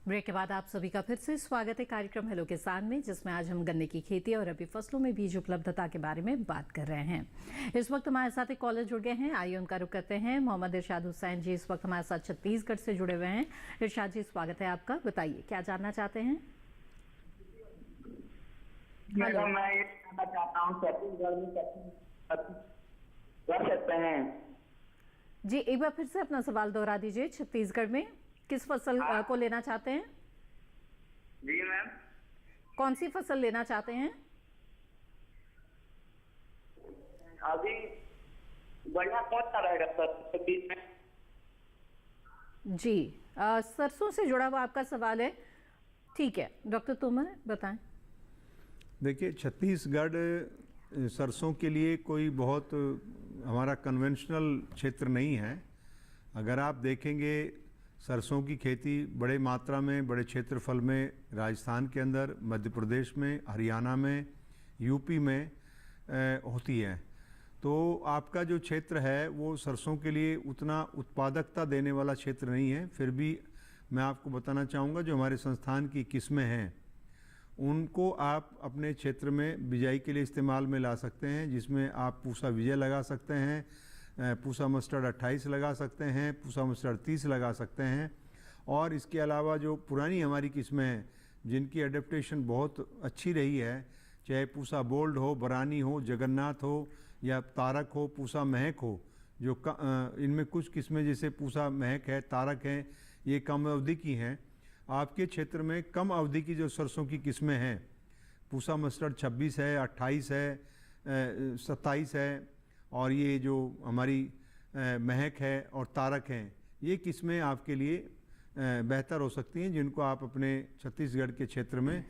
S1: ब्रेक के बाद आप सभी का फिर से स्वागत है कार्यक्रम हेलो किसान में, जिसमें आज हम गन्ने की खेती और रबी फसलों में बीज उपलब्धता के बारे में बात कर रहे हैं। इस वक्त हमारे साथ एक कॉलर जुड़ गए हैं, आइए उनका रुख करते हैं। मोहम्मद इरशाद हुसैन जी इस वक्त हमारे साथ छत्तीसगढ़ से जुड़े हुए हैं। इरशाद जी स्वागत है आपका, बताइए क्या जानना चाहते हैं।
S5: मैडम मैं ये जानना चाहता हूँ छत्तीसगढ़ में कर सकते हैं
S1: जी, एक बार फिर से अपना सवाल दोहरा दीजिए। छत्तीसगढ़ में किस फसल को लेना चाहते हैं?
S5: जी मैम।
S1: कौन सी फसल लेना चाहते हैं?
S5: अभी बढ़िया कौन सा रहेगा सर बीच में?
S1: जी, सरसों से जुड़ा हुआ आपका सवाल है, ठीक है। डॉक्टर तोमर बताएं।
S2: देखिए, छत्तीसगढ़ सरसों के लिए कोई बहुत हमारा कन्वेंशनल क्षेत्र नहीं है। अगर आप देखेंगे सरसों की खेती बड़े मात्रा में, बड़े क्षेत्रफल में राजस्थान के अंदर, मध्य प्रदेश में, हरियाणा में, यूपी में होती है। तो आपका जो क्षेत्र है वो सरसों के लिए उतना उत्पादकता देने वाला क्षेत्र नहीं है। फिर भी मैं आपको बताना चाहूँगा, जो हमारे संस्थान की किस्में हैं उनको आप अपने क्षेत्र में बिजाई के लिए इस्तेमाल में ला सकते हैं, जिसमें आप पूसा विजय लगा सकते हैं, पूसा मस्टर्ड 28 लगा सकते हैं, पूसा मस्टर्ड 30 लगा सकते हैं। और इसके अलावा जो पुरानी हमारी किस्में हैं जिनकी एडेप्टेशन बहुत अच्छी रही है, चाहे पूसा बोल्ड हो, बरानी हो, जगन्नाथ हो या तारक हो, पूसा महक हो, जो इनमें कुछ किस्में जैसे पूसा महक है, तारक हैं, ये कम अवधि की हैं। आपके क्षेत्र में कम अवधि की जो सरसों की किस्में हैं, पूसा मस्टर्ड 26 है, 28 है, 27 है, और ये जो हमारी महक है और तारक हैं, ये किस्में आपके लिए बेहतर हो सकती हैं, जिनको आप अपने छत्तीसगढ़ के क्षेत्र में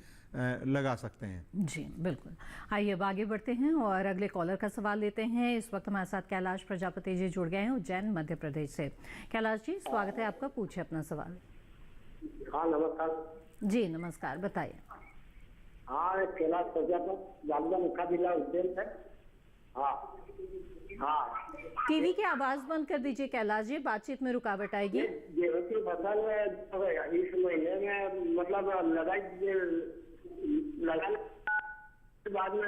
S2: लगा सकते हैं।
S1: जी बिल्कुल। आइए अब आगे बढ़ते हैं और अगले कॉलर का सवाल लेते हैं। इस वक्त हमारे साथ कैलाश प्रजापति जी जुड़ गए हैं उज्जैन मध्य प्रदेश से। कैलाश जी स्वागत है आपका, पूछे अपना सवाल।
S5: हाँ नमस्कार
S1: जी नमस्कार, बताइए।
S5: हाँ कैलाश प्रजापति जामदा मुखा जिला उज्जैन है। हाँ हाँ।
S1: टीवी की आवाज बंद कर दीजिए कैलाश जी, बातचीत में रुकावट आएगी।
S5: गेहूं की फसल इस महीने में मतलब लगाने के बाद में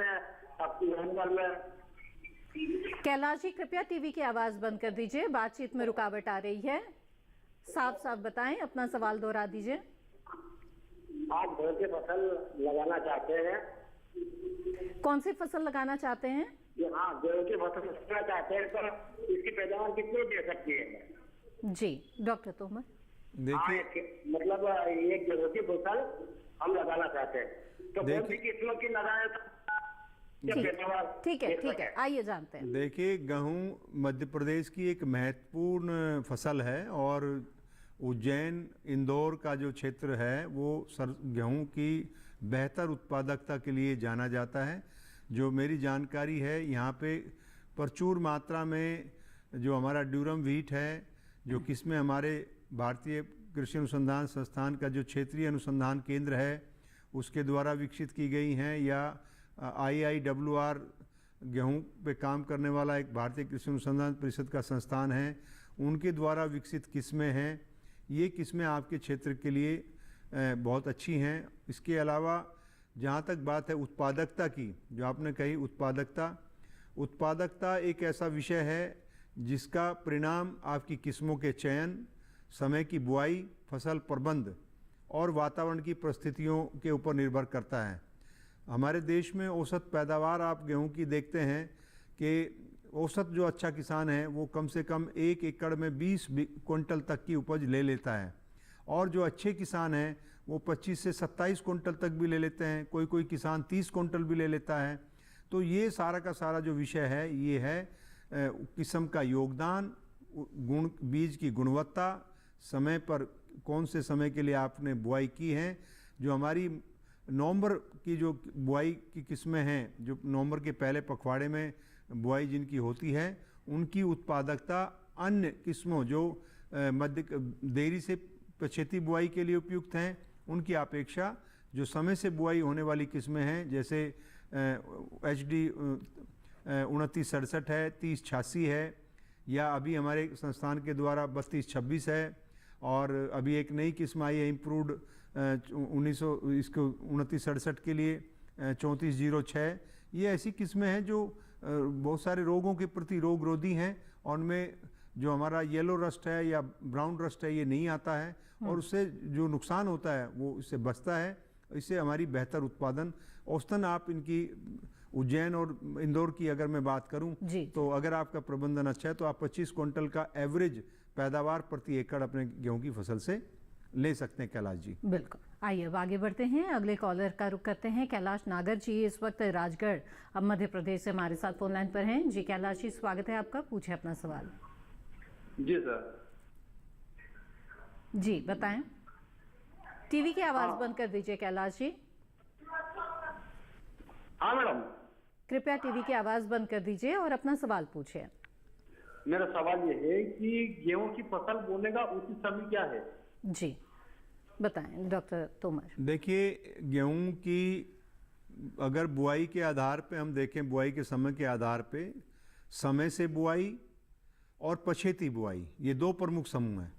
S5: नवंबर में।
S1: कैलाश जी कृपया टीवी की आवाज बंद कर दीजिए, बातचीत में रुकावट आ रही है। साफ साफ बताएं, अपना सवाल दोहरा दीजिए।
S5: आप गेहूं की फसल लगाना चाहते हैं?
S1: कौन सी फसल लगाना चाहते हैं?
S5: हाँ गेहूं की फसल लगाना चाहते हैं, तो इसकी पैदावार कितनी दे सकती है? जी
S1: डॉक्टर तोमर।
S2: देखिए
S5: मतलब ये गेहूं की फसल हम लगाना चाहते हैं, तो कौन सी किस्मों की लगाए तो
S1: ठीक है, आइए जानते हैं।
S2: देखिए, गेहूं मध्य प्रदेश की एक महत्वपूर्ण फसल है और उज्जैन इंदौर का जो क्षेत्र है वो गेहूं की बेहतर उत्पादकता के लिए जाना जाता है। जो मेरी जानकारी है, यहाँ पे प्रचुर मात्रा में जो हमारा ड्यूरम व्हीट है, जो किस्में हमारे भारतीय कृषि अनुसंधान संस्थान का जो क्षेत्रीय अनुसंधान केंद्र है उसके द्वारा विकसित की गई हैं, या IIWR गेहूं पे काम करने वाला एक भारतीय कृषि अनुसंधान परिषद का संस्थान है, उनके द्वारा विकसित किस्में हैं। ये किस्में आपके क्षेत्र के लिए बहुत अच्छी हैं। इसके अलावा जहाँ तक बात है उत्पादकता की, जो आपने कही उत्पादकता एक ऐसा विषय है जिसका परिणाम आपकी किस्मों के चयन, समय की बुआई, फसल प्रबंध और वातावरण की परिस्थितियों के ऊपर निर्भर करता है। हमारे देश में औसत पैदावार आप गेहूं की देखते हैं कि औसत जो अच्छा किसान है वो कम से कम 1 एकड़ में 20 क्विंटल तक की उपज ले लेता है, और जो अच्छे किसान हैं वो 25 से 27 क्विंटल तक भी ले लेते हैं, कोई किसान 30 क्विंटल भी ले लेता है। तो ये सारा का सारा जो विषय है ये है किस्म का योगदान, बीज की गुणवत्ता, समय पर कौन से समय के लिए आपने बुआई की है। जो हमारी नवंबर की जो बुआई की किस्में हैं, जो नवंबर के पहले पखवाड़े में बुआई जिनकी होती है, उनकी उत्पादकता अन्य किस्मों जो मध्य देरी से पछेती बुआई के लिए उपयुक्त हैं उनकी अपेक्षा जो समय से बुआई होने वाली किस्में हैं, जैसे HD 2967 है, 3086 है, या अभी हमारे संस्थान के द्वारा 3226 है, और अभी एक नई किस्म आई है इम्प्रूव्ड 2967 के लिए 3406, ये ऐसी किस्में हैं जो बहुत सारे रोगों के प्रति रोगरोधी हैं और उनमें जो हमारा येलो रस्ट है या ब्राउन रस्ट है ये नहीं आता है और उससे जो नुकसान होता है वो इससे बचता है। इससे हमारी बेहतर उत्पादन औसतन आप इनकी उज्जैन और इंदौर की अगर मैं बात करूं तो अगर आपका प्रबंधन अच्छा है तो आप 25 क्विंटल का एवरेज पैदावार प्रति एकड़ अपने गेहूं की फसल से ले सकते हैं। कैलाश जी
S1: बिल्कुल, आइए अब आगे बढ़ते हैं, अगले कॉलर का रुख करते हैं। कैलाश नागर जी इस वक्त राजगढ़ अब मध्य प्रदेश से हमारे साथ फोन लाइन पर हैं। जी कैलाश जी, स्वागत है आपका, पूछे अपना सवाल।
S15: जी सर।
S1: जी बताएं। टीवी की आवाज बंद कर दीजिए कैलाश जी।
S15: हाँ मैडम।
S1: कृपया टीवी की आवाज बंद कर दीजिए और अपना सवाल पूछिए।
S15: मेरा सवाल ये है कि गेहूं की फसल बोने का उचित समय क्या है?
S1: जी बताएं डॉक्टर तोमर।
S2: देखिए, गेहूं की अगर बुआई के आधार पे हम देखें, बुआई के समय के आधार पे समय से बुआई और पछेती बुआई, ये दो प्रमुख समूह हैं।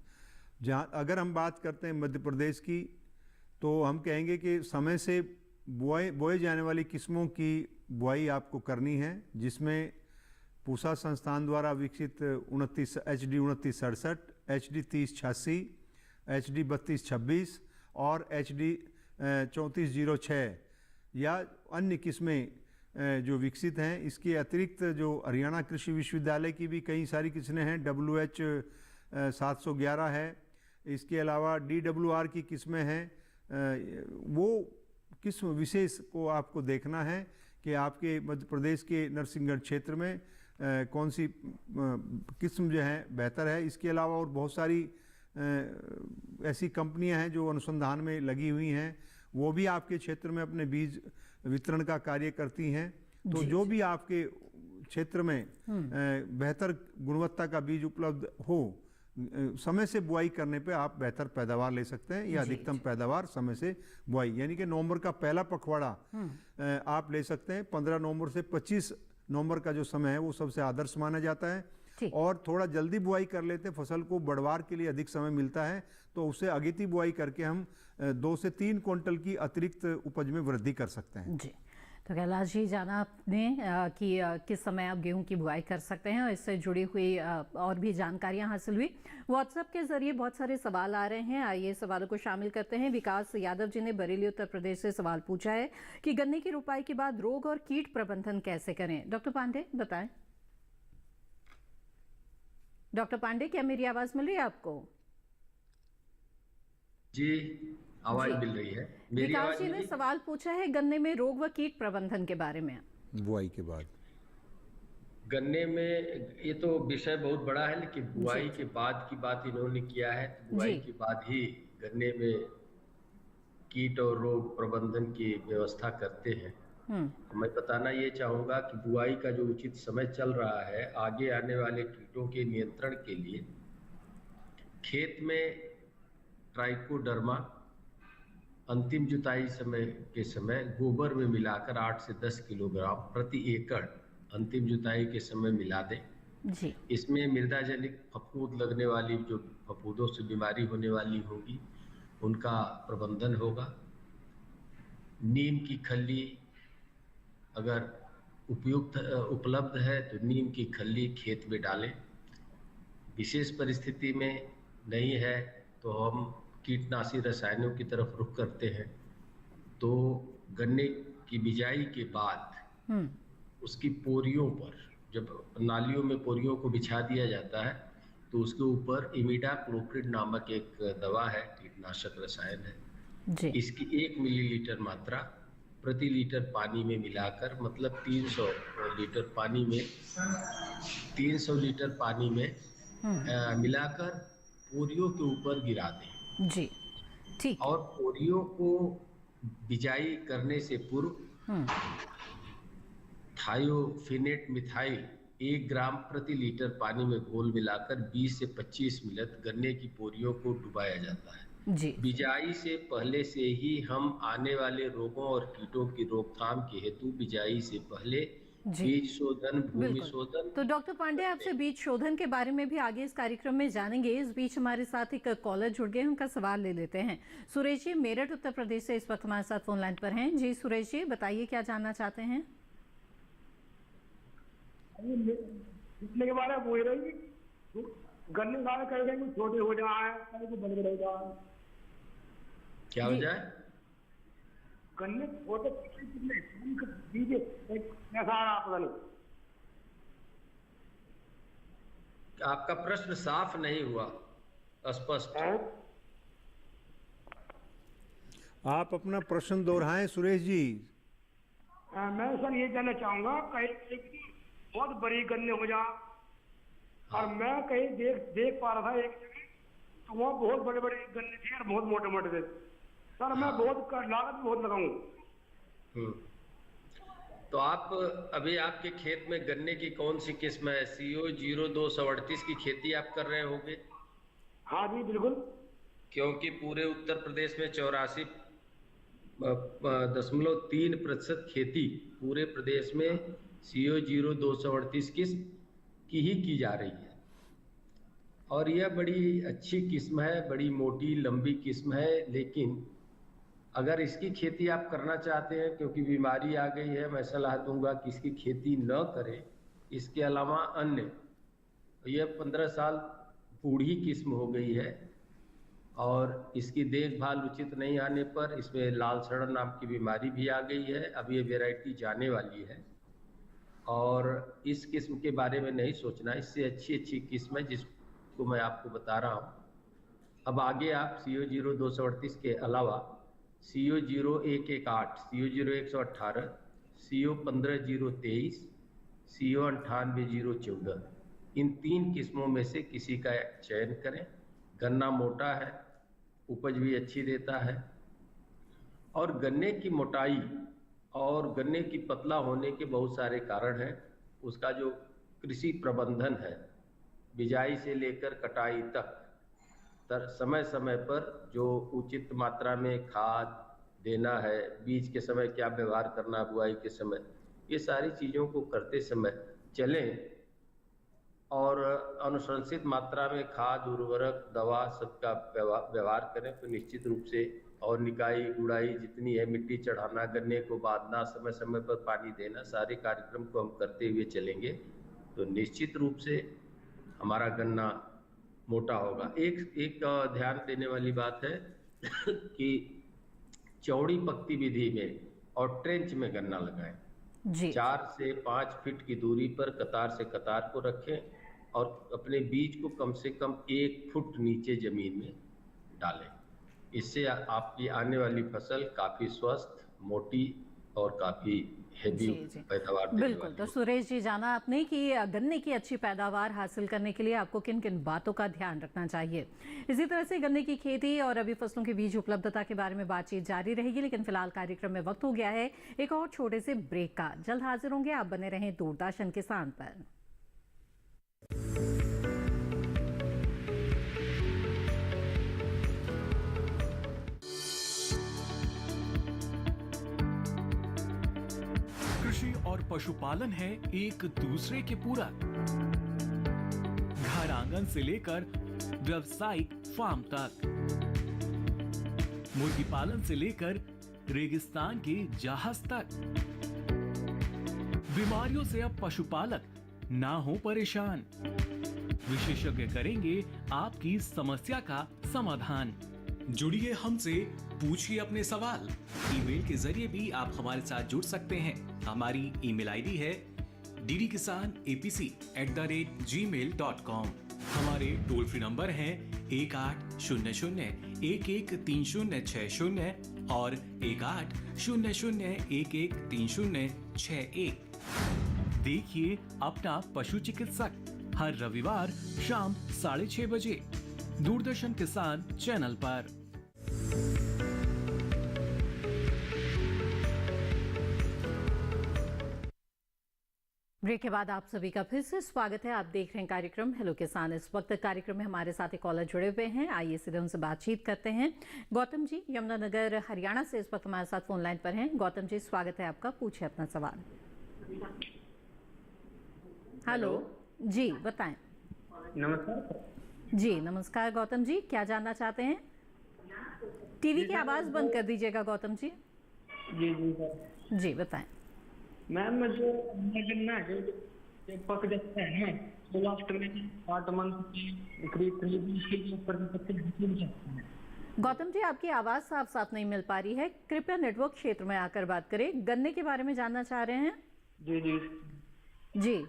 S2: जहाँ अगर हम बात करते हैं मध्य प्रदेश की तो हम कहेंगे कि समय से बोए जाने वाली किस्मों की बुआई आपको करनी है, जिसमें पूसा संस्थान द्वारा विकसित HD 2967, HD 3086, HD 3226 और HD 3406 या अन्य किस्में जो विकसित हैं। इसके अतिरिक्त जो हरियाणा कृषि विश्वविद्यालय की भी कई सारी किस्में हैं, WH 711 है, इसके अलावा DWR की किस्में हैं। वो किस्म विशेष को आपको देखना है कि आपके मध्य प्रदेश के नरसिंहगढ़ क्षेत्र में कौन सी किस्म जो है बेहतर है। इसके अलावा और बहुत सारी ऐसी कंपनियां हैं जो अनुसंधान में लगी हुई हैं, वो भी आपके क्षेत्र में अपने बीज वितरण का कार्य करती हैं। तो जो भी आपके क्षेत्र में बेहतर गुणवत्ता का बीज उपलब्ध हो, समय से बुआई करने पे आप बेहतर पैदावार ले सकते हैं या अधिकतम पैदावार समय से बुआई, यानी कि नवंबर का पहला पखवाड़ा आप ले सकते हैं। 15 नवंबर से 25 नवंबर का जो समय है वो सबसे आदर्श माना जाता है और थोड़ा जल्दी बुआई कर लेते हैं, फसल को बढ़वार के लिए अधिक समय मिलता है, तो उससे अगेती बुआई करके हम 2 से 3 क्विंटल की अतिरिक्त उपज में वृद्धि कर सकते हैं।
S1: जी, तो कैलाश जी जाना आपने कि किस समय आप गेहूं की बुआई कर सकते हैं और इससे जुड़ी हुई और भी जानकारियां हासिल हुई। व्हाट्सएप के जरिए बहुत सारे सवाल आ रहे हैं, आइए सवालों को शामिल करते हैं। विकास यादव जी ने बरेली उत्तर प्रदेश से सवाल पूछा है कि गन्ने की रुपाई के बाद रोग और कीट प्रबंधन कैसे करें। डॉक्टर पांडे बताएं। डॉक्टर पांडे, क्या मेरी आवाज मिल रही है आपको?
S4: जी, आवाज मिल रही है।
S1: विकास जी ने सवाल पूछा है गन्ने में रोग व कीट प्रबंधन के बारे में
S2: बुआई के बाद।
S4: गन्ने में ये तो विषय बहुत बड़ा है, लेकिन बुआई के बाद की बात इन्होंने किया है। तो बुआई के बाद ही गन्ने में कीट और रोग प्रबंधन की व्यवस्था करते हैं। तो मैं बताना ये चाहूँगा कि बुआई का जो उचित समय चल रहा है, आगे आने वाले कीटों के नियंत्रण के लिए खेत में ट्राइकोडर्मा अंतिम जुताई के समय गोबर में मिलाकर 8 से 10 किलोग्राम प्रति एकड़ अंतिम जुताई के समय मिला दें। इसमें मृदा जनित फफूंद लगने वाली, जो फफूंदों से बीमारी होने वाली होगी, उनका प्रबंधन होगा। नीम की खल्ली अगर उपलब्ध है तो नीम की खल्ली खेत में डालें। विशेष परिस्थिति में नहीं है तो हम कीटनाशी रसायनों की तरफ रुख करते हैं। तो गन्ने की बिजाई के बाद उसकी पोरियों पर, जब नालियों में पोरियों को बिछा दिया जाता है, तो उसके ऊपर इमिडाक्लोप्रिड नामक एक दवा है, कीटनाशक रसायन है। इसकी 1 मिलीलीटर मात्रा प्रति लीटर पानी में मिलाकर, मतलब 300 लीटर पानी में मिलाकर पोरियों के ऊपर गिरा दें।
S1: जी, ठीक।
S4: और पोरियों को बिजाई करने से पूर्व थायोफिनेट मिथाइल 1 ग्राम प्रति लीटर पानी में घोल मिलाकर 20 से 25 मिनट गन्ने की पोरियों को डुबाया जाता है।
S1: जी।
S4: बिजाई से पहले से ही हम आने वाले रोगों और कीटों की रोकथाम के हेतु बिजाई से पहले बीज शोधन, भूमि शोधन।
S1: तो डॉक्टर पांडे, आपसे बीज शोधन के बारे में भी आगे इस कार्यक्रम में जानेंगे। इस बीच हमारे साथ एक कॉलर जुड़ गए, उनका सवाल ले लेते हैं। सुरेश जी मेरठ उत्तर प्रदेश से इस वक्त हमारे साथ फोन लाइन पर हैं। जी सुरेश जी, बताइए क्या जानना चाहते हैं।
S15: पिछले के बारे में बोल रही गन्ने सारे कर देंगे, छोटे हो जाए बड़े बड़े जाए,
S4: क्या हो जाए?
S15: गन्ने छोटे बीज कैसा पता नहीं।
S4: आपका प्रश्न साफ नहीं हुआ, स्पष्ट।
S2: आप अपना प्रश्न दोहराएं सुरेश जी।
S15: मैं सर ये कहना चाहूंगा, कहीं बहुत बड़ी गन्ने हो जा, और मैं कहीं देख पा रहा था एक जगह, तो वहाँ बहुत बड़े बड़े गन्ने थे और बहुत मोटे मोटे थे। सर मैं बहुत लागत बहुत लगाऊं।
S4: तो आप अभी आपके खेत में गन्ने की कौन सी किस्म है? CO 0238 की खेती आप कर रहे होंगे?
S15: हाँ जी बिल्कुल।
S4: क्योंकि पूरे उत्तर प्रदेश में 84.3% खेती पूरे प्रदेश में CO 0238 किस्म की ही की जा रही है, और यह बड़ी अच्छी किस्म है, बड़ी मोटी लंबी किस्म है। लेकिन अगर इसकी खेती आप करना चाहते हैं, क्योंकि बीमारी आ गई है, मैं सलाह दूंगा कि इसकी खेती न करें। इसके अलावा अन्य, यह 15 साल बूढ़ी किस्म हो गई है, और इसकी देखभाल उचित नहीं आने पर इसमें लाल सड़न नाम की बीमारी भी आ गई है। अब ये वैरायटी जाने वाली है, और इस किस्म के बारे में नहीं सोचना। इससे अच्छी किस्म है जिसको मैं आपको बता रहा हूँ। अब आगे आप CO 0238 के अलावा CO 0118, CO 0118, CO 15023, CO 98014, इन 3 किस्मों में से किसी का चयन करें। गन्ना मोटा है, उपज भी अच्छी देता है, और गन्ने की मोटाई और गन्ने की पतला होने के बहुत सारे कारण हैं। उसका जो कृषि प्रबंधन है, बिजाई से लेकर कटाई तक, समय समय पर जो उचित मात्रा में खाद देना है, बीज के समय क्या व्यवहार करना, बुआई के समय, ये सारी चीज़ों को करते समय चलें, और अनुशंसित मात्रा में खाद, उर्वरक, दवा सबका व्यवहार करें, तो निश्चित रूप से, और निकाई गुड़ाई जितनी है, मिट्टी चढ़ाना, गन्ने को बांधना, समय समय पर पानी देना, सारे कार्यक्रम को हम करते हुए चलेंगे तो निश्चित रूप से हमारा गन्ना मोटा होगा। एक ध्यान देने वाली बात है कि चौड़ी पत्ती विधि में और ट्रेंच में गन्ना लगाएं। 4 से 5 फीट की दूरी पर कतार से कतार को रखें, और अपने बीज को कम से कम 1 फुट नीचे जमीन में डालें। इससे आपकी आने वाली फसल काफी स्वस्थ, मोटी और काफी हेवी पैदावार देने
S1: बिल्कुल। तो सुरेश जी, जाना आपने कि गन्ने की अच्छी पैदावार हासिल करने के लिए आपको किन किन बातों का ध्यान रखना चाहिए। इसी तरह से गन्ने की खेती और अभी फसलों के बीज उपलब्धता के बारे में बातचीत जारी रहेगी, लेकिन फिलहाल कार्यक्रम में वक्त हो गया है एक और छोटे से ब्रेक का। जल्द हाजिर होंगे, आप बने रहें दूरदर्शन किसान पर।
S16: कृषि और पशुपालन है एक दूसरे के पूरक। घर आंगन से लेकर व्यावसायिक फार्म तक, मुर्गी पालन से लेकर रेगिस्तान के जहाज तक, बीमारियों से अब पशुपालक ना हो परेशान। विशेषज्ञ करेंगे आपकी समस्या का समाधान।
S17: जुड़िए हमसे, पूछिए अपने सवाल। ईमेल के जरिए भी आप हमारे साथ जुड़ सकते हैं। हमारी ईमेल आईडी है ddkisanapc@gmail.com। हमारे टोल फ्री नंबर हैं 1800-113060 और 1800-113061। देखिए अपना पशु चिकित्सक हर रविवार शाम 6:30 बजे दूरदर्शन किसान चैनल पर।
S1: ब्रेक के बाद आप सभी का फिर से स्वागत है। आप देख रहे हैं कार्यक्रम हेलो किसान। इस वक्त कार्यक्रम में हमारे साथ एक कॉलर जुड़े हुए हैं, आइए सीधे उनसे बातचीत करते हैं। गौतम जी यमुनानगर हरियाणा से इस वक्त हमारे साथ फोन लाइन पर हैं। गौतम जी, स्वागत है आपका, पूछे अपना सवाल। हेलो जी, बताएं।
S14: नमस्कार
S1: जी नमस्कार गौतम जी, क्या जानना चाहते हैं? टीवी की आवाज़ बंद कर दीजिएगा गौतम जी।
S14: जी जी सर।
S1: जी बताएं।
S14: मैम मुझे गन्ना है जो पक जाता है ना, तो लास्ट में 8 मंथ की करीब इसके ऊपर पत्ते झड़ जाते हैं।
S1: गौतम जी, आपकी आवाज़ साफ साफ नहीं मिल पा रही है, कृपया नेटवर्क क्षेत्र में आकर बात करें। गन्ने के बारे में जानना चाह रहे हैं?
S14: जी जी
S1: जी।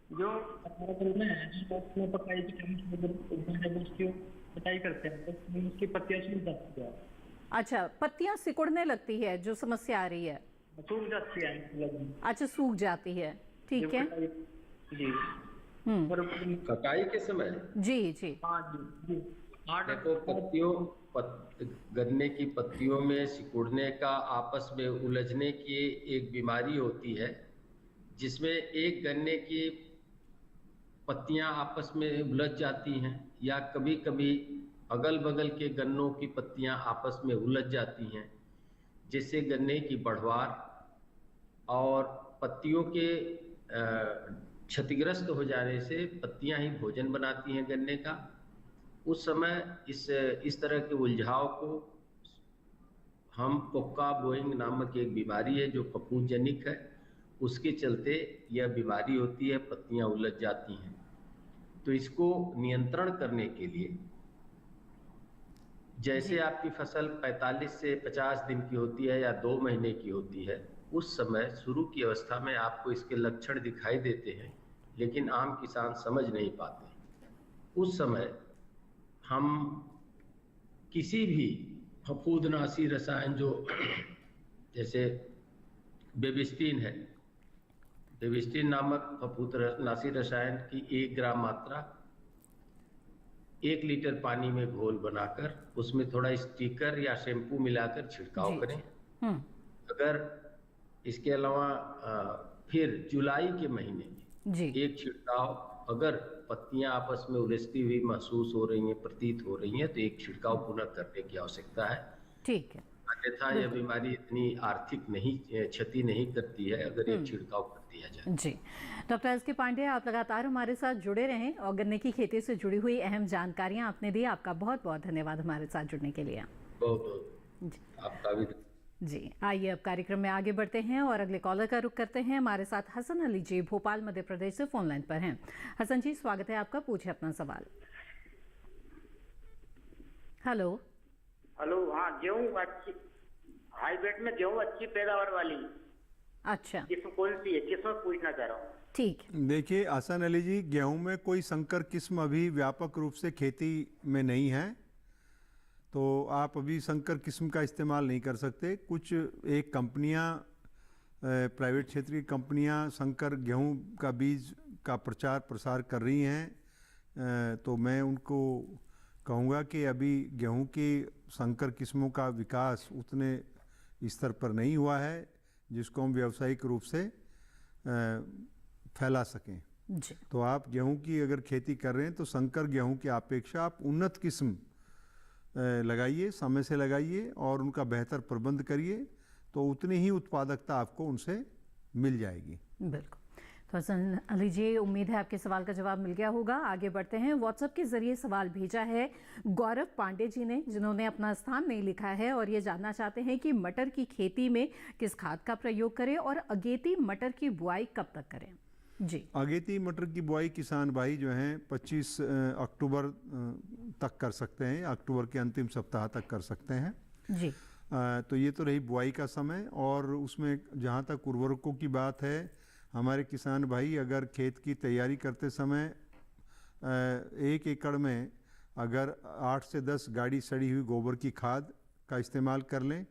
S14: जो हमारा गन्ना है जो उसमें पकाई की जब उसकी कटाई करते हैं तो उसकी पत्तियां सूख जाती है।
S1: अच्छा, पत्तियां सिकुड़ने लगती है, जो समस्या आ रही है?
S14: सूख जाती है मतलब।
S1: अच्छा, सूख जाती है, ठीक है।
S14: जी।
S4: कटाई के समय
S1: जी जी।
S14: हाँ जी जी।
S4: देखो गन्ने की पत्तियों में सिकुड़ने का, आपस में उलझने की एक बीमारी होती है, जिसमें एक गन्ने की पत्तियां आपस में उलझ जाती हैं या कभी कभी अगल बगल के गन्नों की पत्तियां आपस में उलझ जाती हैं, जिससे गन्ने की बढ़वार और पत्तियों के क्षतिग्रस्त हो जाने से पत्तियां ही भोजन बनाती हैं गन्ने का। उस समय इस तरह के उलझाव को हम कोक्का बोइंग नामक एक बीमारी है जो फफूंदजनिक है, उसके चलते यह बीमारी होती है, पत्तियां उलझ जाती हैं। तो इसको नियंत्रण करने के लिए जैसे आपकी फसल 45 से 50 दिन की होती है या 2 महीने की होती है, उस समय शुरू की अवस्था में आपको इसके लक्षण दिखाई देते हैं, लेकिन आम किसान समझ नहीं पाते। उस समय हम किसी भी फफूंदनाशी रसायन जो जैसे बेबिस्टिन है, बेबिस्टिन नामक फफूंदनाशी रसायन की 1 ग्राम मात्रा 1 लीटर पानी में घोल बनाकर उसमें थोड़ा स्टिकर या शैम्पू मिलाकर छिड़काव करें। अगर इसके अलावा फिर जुलाई के महीने में एक छिड़काव, अगर पत्तियां आपस में उलझती हुई महसूस हो रही हैं, प्रतीत हो रही हैं, तो एक छिड़काव पुनः करने की आवश्यकता है।
S1: ठीक है।
S4: अन्यथा यह बीमारी इतनी आर्थिक नहीं क्षति नहीं करती है अगर एक छिड़काव कर दिया जाए।
S1: जी डॉक्टर एस के पांडे, आप लगातार हमारे साथ जुड़े रहें और गन्ने की खेती से जुड़ी हुई अहम जानकारियां आपने दी। आपका बहुत बहुत धन्यवाद हमारे साथ जुड़ने के लिए।
S4: बहुत बहुत आपका भी।
S1: जी आइए अब कार्यक्रम में आगे बढ़ते हैं और अगले कॉलर का रुख करते हैं। हमारे साथ हसन अली जी भोपाल मध्य प्रदेश से फोन लाइन पर हैं। हसन जी, स्वागत है आपका, पूछे अपना सवाल।
S5: हेलो। हाँ, गेहूँ अच्छी हाईब्रिड में गेहूँ अच्छी पैदावार वाली।
S1: अच्छा,
S5: किस्म कौन सी है, किस्म पूछना चाह रहा हूँ।
S1: ठीक।
S2: देखिए हसन अली जी, गेहूं में कोई संकर किस्म अभी व्यापक रूप से खेती में नहीं है, तो आप अभी संकर किस्म का इस्तेमाल नहीं कर सकते। कुछ एक कंपनियां, प्राइवेट क्षेत्र की कंपनियां संकर गेहूं का बीज का प्रचार प्रसार कर रही हैं, तो मैं उनको कहूँगा कि अभी गेहूं की संकर किस्मों का विकास उतने स्तर पर नहीं हुआ है जिसको हम व्यावसायिक रूप से फैला सकें।
S1: जी।
S2: तो आप गेहूं की अगर खेती कर रहे हैं तो संकर गेहूं की अपेक्षा आप उन्नत किस्म लगाइए, समय से लगाइए और उनका बेहतर प्रबंध करिए, तो उतनी ही उत्पादकता आपको उनसे मिल जाएगी।
S1: बिल्कुल। तो हसन अली जी, उम्मीद है आपके सवाल का जवाब मिल गया होगा। आगे बढ़ते हैं। व्हाट्सएप के जरिए सवाल भेजा है गौरव पांडे जी ने, जिन्होंने अपना स्थान नहीं लिखा है और ये जानना चाहते हैं कि मटर की खेती में किस खाद का प्रयोग करें और अगेती मटर की बुआई कब तक करें। जी,
S2: अगेती मटर की बुआई किसान भाई जो हैं 25 अक्टूबर तक कर सकते हैं, अक्टूबर के अंतिम सप्ताह तक कर सकते हैं।
S1: जी।
S2: तो ये तो रही बुआई का समय। और उसमें जहाँ तक उर्वरकों की बात है, हमारे किसान भाई अगर खेत की तैयारी करते समय 1 एकड़ में अगर 8 से 10 गाड़ी सड़ी हुई गोबर की खाद का इस्तेमाल कर लें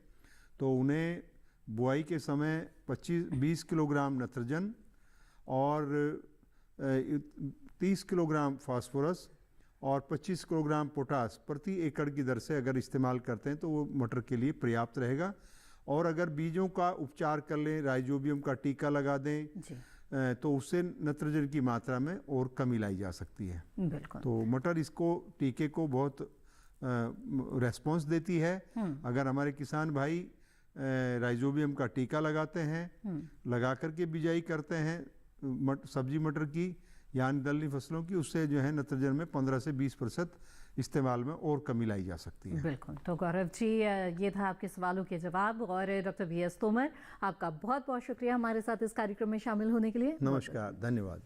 S2: तो उन्हें बुआई के समय 20 किलोग्राम नत्रजन और 30 किलोग्राम फास्फोरस और 25 किलोग्राम पोटास प्रति एकड़ की दर से अगर इस्तेमाल करते हैं तो वो मटर के लिए पर्याप्त रहेगा। और अगर बीजों का उपचार कर लें, राइजोबियम का टीका लगा दें, तो उससे नत्रजन की मात्रा में और कमी लाई जा सकती है।
S1: बिल्कुल।
S2: तो मटर इसको टीके को बहुत रेस्पॉन्स देती है। अगर हमारे किसान भाई राइजोबियम का टीका लगाते हैं, लगा करके बिजाई करते हैं सब्जी मटर की, या अन्य दलहनी फसलों की, उससे जो है नत्रजन में 15 से 20% इस्तेमाल में और कमी लाई जा सकती है।
S1: बिल्कुल। तो गौरव जी, ये था आपके सवालों के जवाब। और डॉक्टर वी.एस. तोमर, आपका बहुत बहुत शुक्रिया हमारे साथ इस कार्यक्रम में शामिल होने के लिए।
S2: नमस्कार, धन्यवाद।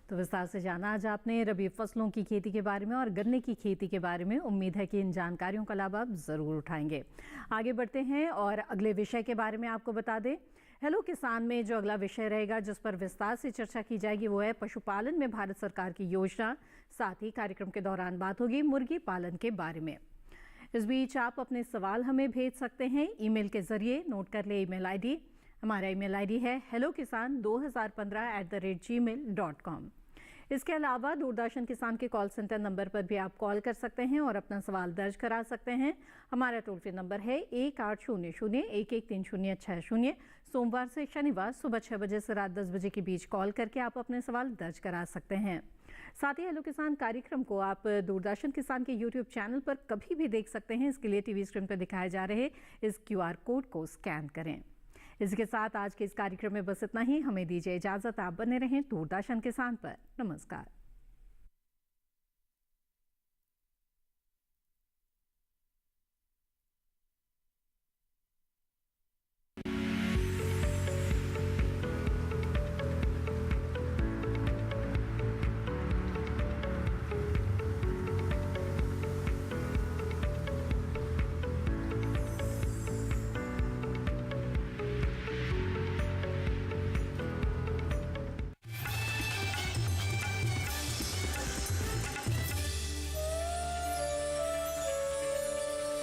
S1: तो विस्तार से जाना आज आपने रबी फसलों की खेती के बारे में और गन्ने की खेती के बारे में। उम्मीद है कि इन जानकारियों का लाभ आप ज़रूर उठाएंगे। आगे बढ़ते हैं और अगले विषय के बारे में आपको बता दें। हेलो किसान में जो अगला विषय रहेगा जिस पर विस्तार से चर्चा की जाएगी वो है पशुपालन में भारत सरकार की योजना। साथ ही कार्यक्रम के दौरान बात होगी मुर्गी पालन के बारे में। इस बीच आप अपने सवाल हमें भेज सकते हैं ईमेल के जरिए। नोट कर ले ईमेल आईडी। हमारा ईमेल आईडी है hellokisan2015@gmail.com। इसके अलावा दूरदर्शन किसान के कॉल सेंटर नंबर पर भी आप कॉल कर सकते हैं और अपना सवाल दर्ज करा सकते हैं। हमारा टोल फ्री नंबर है 1800-113060। सोमवार से शनिवार सुबह 6 बजे से रात 10 बजे के बीच कॉल करके आप अपने सवाल दर्ज करा सकते हैं। साथ ही हेलो किसान कार्यक्रम को आप दूरदर्शन किसान के यूट्यूब चैनल पर कभी भी देख सकते हैं। इसके लिए टीवी स्क्रीन पर दिखाए जा रहे इस QR कोड को स्कैन करें। इसके साथ आज के इस कार्यक्रम में बस इतना ही। हमें दीजिए इजाजत। आप बने रहें दूरदर्शन किसान पर। नमस्कार।